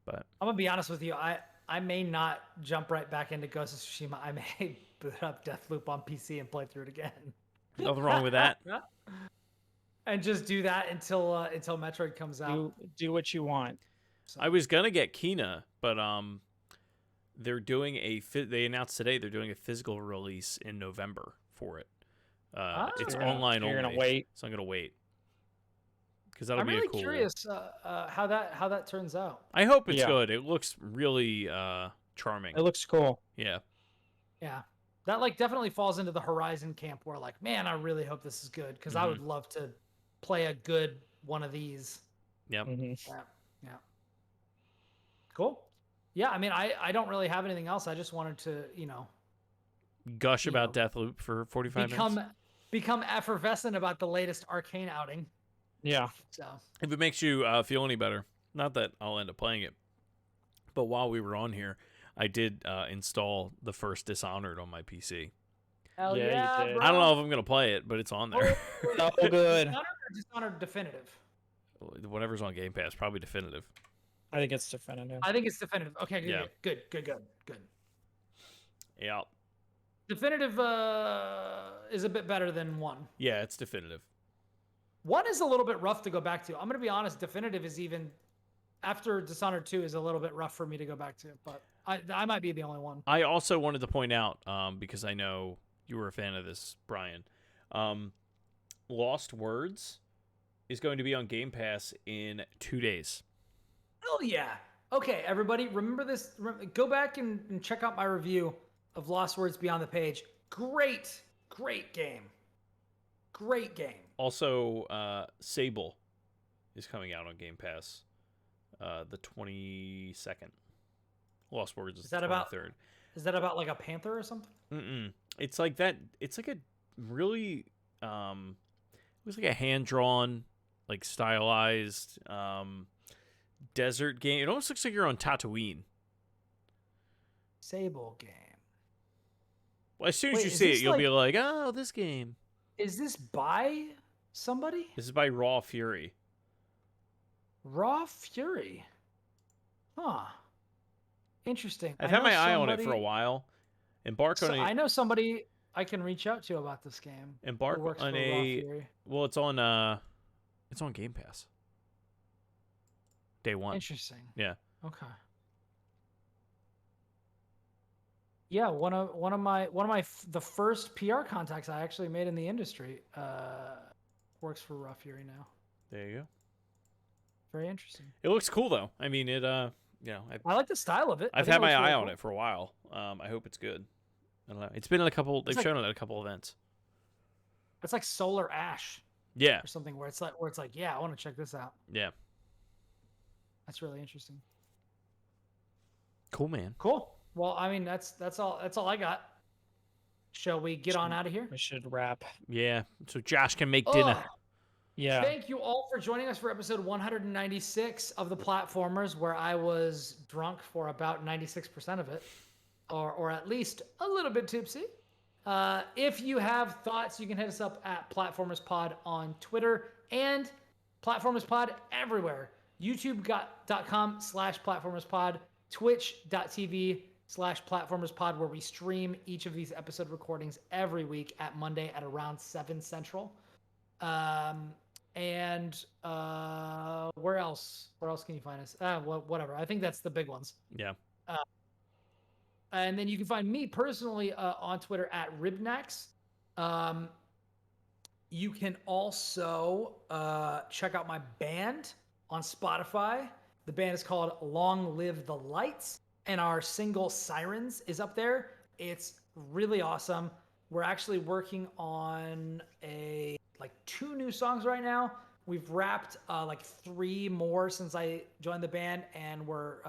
But I'm gonna be honest with you. I may not jump right back into Ghost of Tsushima. I may boot up Deathloop on PC and play through it again. nothing wrong with that. And just do that until Metroid comes out. Do what you want. So, I was gonna get Kina, but they're doing they announced today they're doing a physical release in November for it. It's You're online You're only. gonna wait. So I'm gonna wait because that'll I'm be really a cool. curious how that turns out. I hope it's Yeah. good. It looks really charming. It looks cool. Yeah. Yeah, that like definitely falls into the Horizon camp where like, man, I really hope this is good because I would love to play a good one of these. Yep. Mhm. Yeah. Cool. Yeah, I mean, I don't really have anything else. I just wanted to, Gush about Deathloop for 45 minutes. become effervescent about the latest Arcane outing. Yeah. So If it makes you feel any better, not that I'll end up playing it, but while we were on here, I did install the first Dishonored on my PC. hell Yeah, you yeah, did. bro. I don't know if I'm gonna play it, but it's on there. So good. Dishonored or Dishonored Definitive? Whatever's on Game Pass, probably definitive. I think it's definitive. I think it's definitive. Okay, good, Yeah. good. Yeah. Definitive is a bit better than 1. Yeah, it's definitive. 1 is a little bit rough to go back to. I'm going to be honest, definitive is even, after Dishonored 2, is a little bit rough for me to go back to. But I might be the only one. I also wanted to point out, because I know you were a fan of this, Brian, Lost Words is going to be on Game Pass in 2 days. Oh, yeah. Okay, everybody, remember this. Go back and check out my review of Lost Words Beyond the Page. Great game. Great game. Also, Sable is coming out on Game Pass the 22nd. Lost Words is the 23rd. Is that about like a panther or something? Mm-mm. It's like that. It's like a really, it was like a hand-drawn, like stylized desert game. It almost looks like you're on Tatooine. Sable game. Well, as soon as you see it, you'll be like, oh, this game. Is this by somebody? This is by Raw Fury. Raw Fury. Huh. Interesting. I've had my eye on it for a while. I know somebody I can reach out to about this game. Embark on well, it's on Game Pass. Day 1. Interesting. Yeah. Okay. Yeah, one of my the first PR contacts I actually made in the industry works for Raw Fury now. There you go. Very interesting. It looks cool though. I mean, it I like the style of it. I've had my eye on it for a while. I hope it's good. I don't know. It's been in a couple. They've shown it at a couple events. It's like Solar Ash. Yeah. Or something where it's like, yeah, I want to check this out. Yeah. That's really interesting. Cool, man. Cool. Well, I mean, that's all I got. Shall we get on out of here? We should wrap. Yeah. So Josh can make dinner. Yeah. Thank you all for joining us for episode 196 of the Platformers, where I was drunk for about 96% of it, or at least a little bit tipsy. If you have thoughts, you can hit us up at PlatformersPod on Twitter and PlatformersPod everywhere. YouTube.com/PlatformersPod, Twitch.tv/PlatformersPod, where we stream each of these episode recordings every week at Monday at around 7 Central. And where else? Where else can you find us? Whatever. I think that's the big ones. Yeah. And then you can find me personally on Twitter at Ribnax. You can also check out my band on Spotify. The band is called Long Live the Lights, and our single Sirens is up there. It's really awesome. We're actually working on 2 new songs right now. We've wrapped 3 more since I joined the band, and we're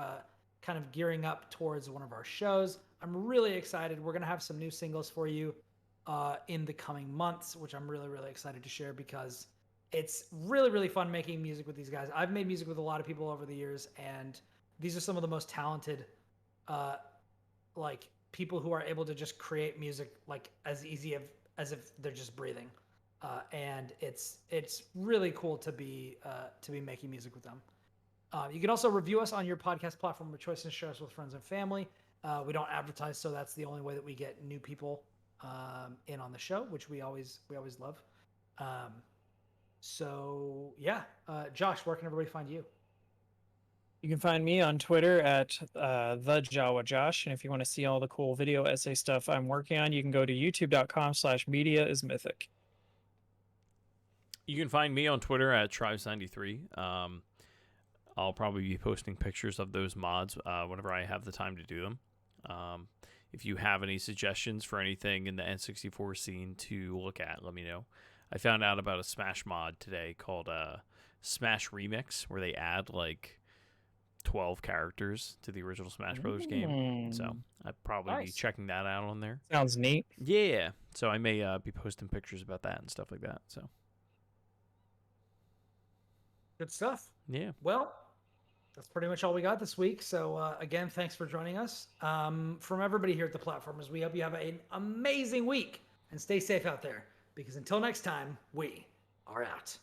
kind of gearing up towards one of our shows. I'm really excited. We're going to have some new singles for you in the coming months, which I'm really, really excited to share because it's really, really fun making music with these guys. I've made music with a lot of people over the years, and these are some of the most talented people who are able to just create music as easy as if they're just breathing. And it's really cool to be making music with them. You can also review us on your podcast platform of choice and share us with friends and family. We don't advertise, so that's the only way that we get new people in on the show, which we always love. So yeah, Josh, where can everybody find you? You can find me on Twitter at the Jawa Josh, and if you want to see all the cool video essay stuff I'm working on, you can go to youtube.com/mediaismythic. You can find me on Twitter at Tribes93. I'll probably be posting pictures of those mods whenever I have the time to do them. If you have any suggestions for anything in the N64 scene to look at, let me know. I found out about a Smash mod today called Smash Remix, where they add 12 characters to the original Smash Brothers game. So I'd probably be checking that out on there. Sounds neat. Yeah. So I may be posting pictures about that and stuff like that. So good stuff. Yeah. Well, that's pretty much all we got this week. So again, thanks for joining us. From everybody here at the Platformers, we hope you have an amazing week and stay safe out there, because until next time, we are out.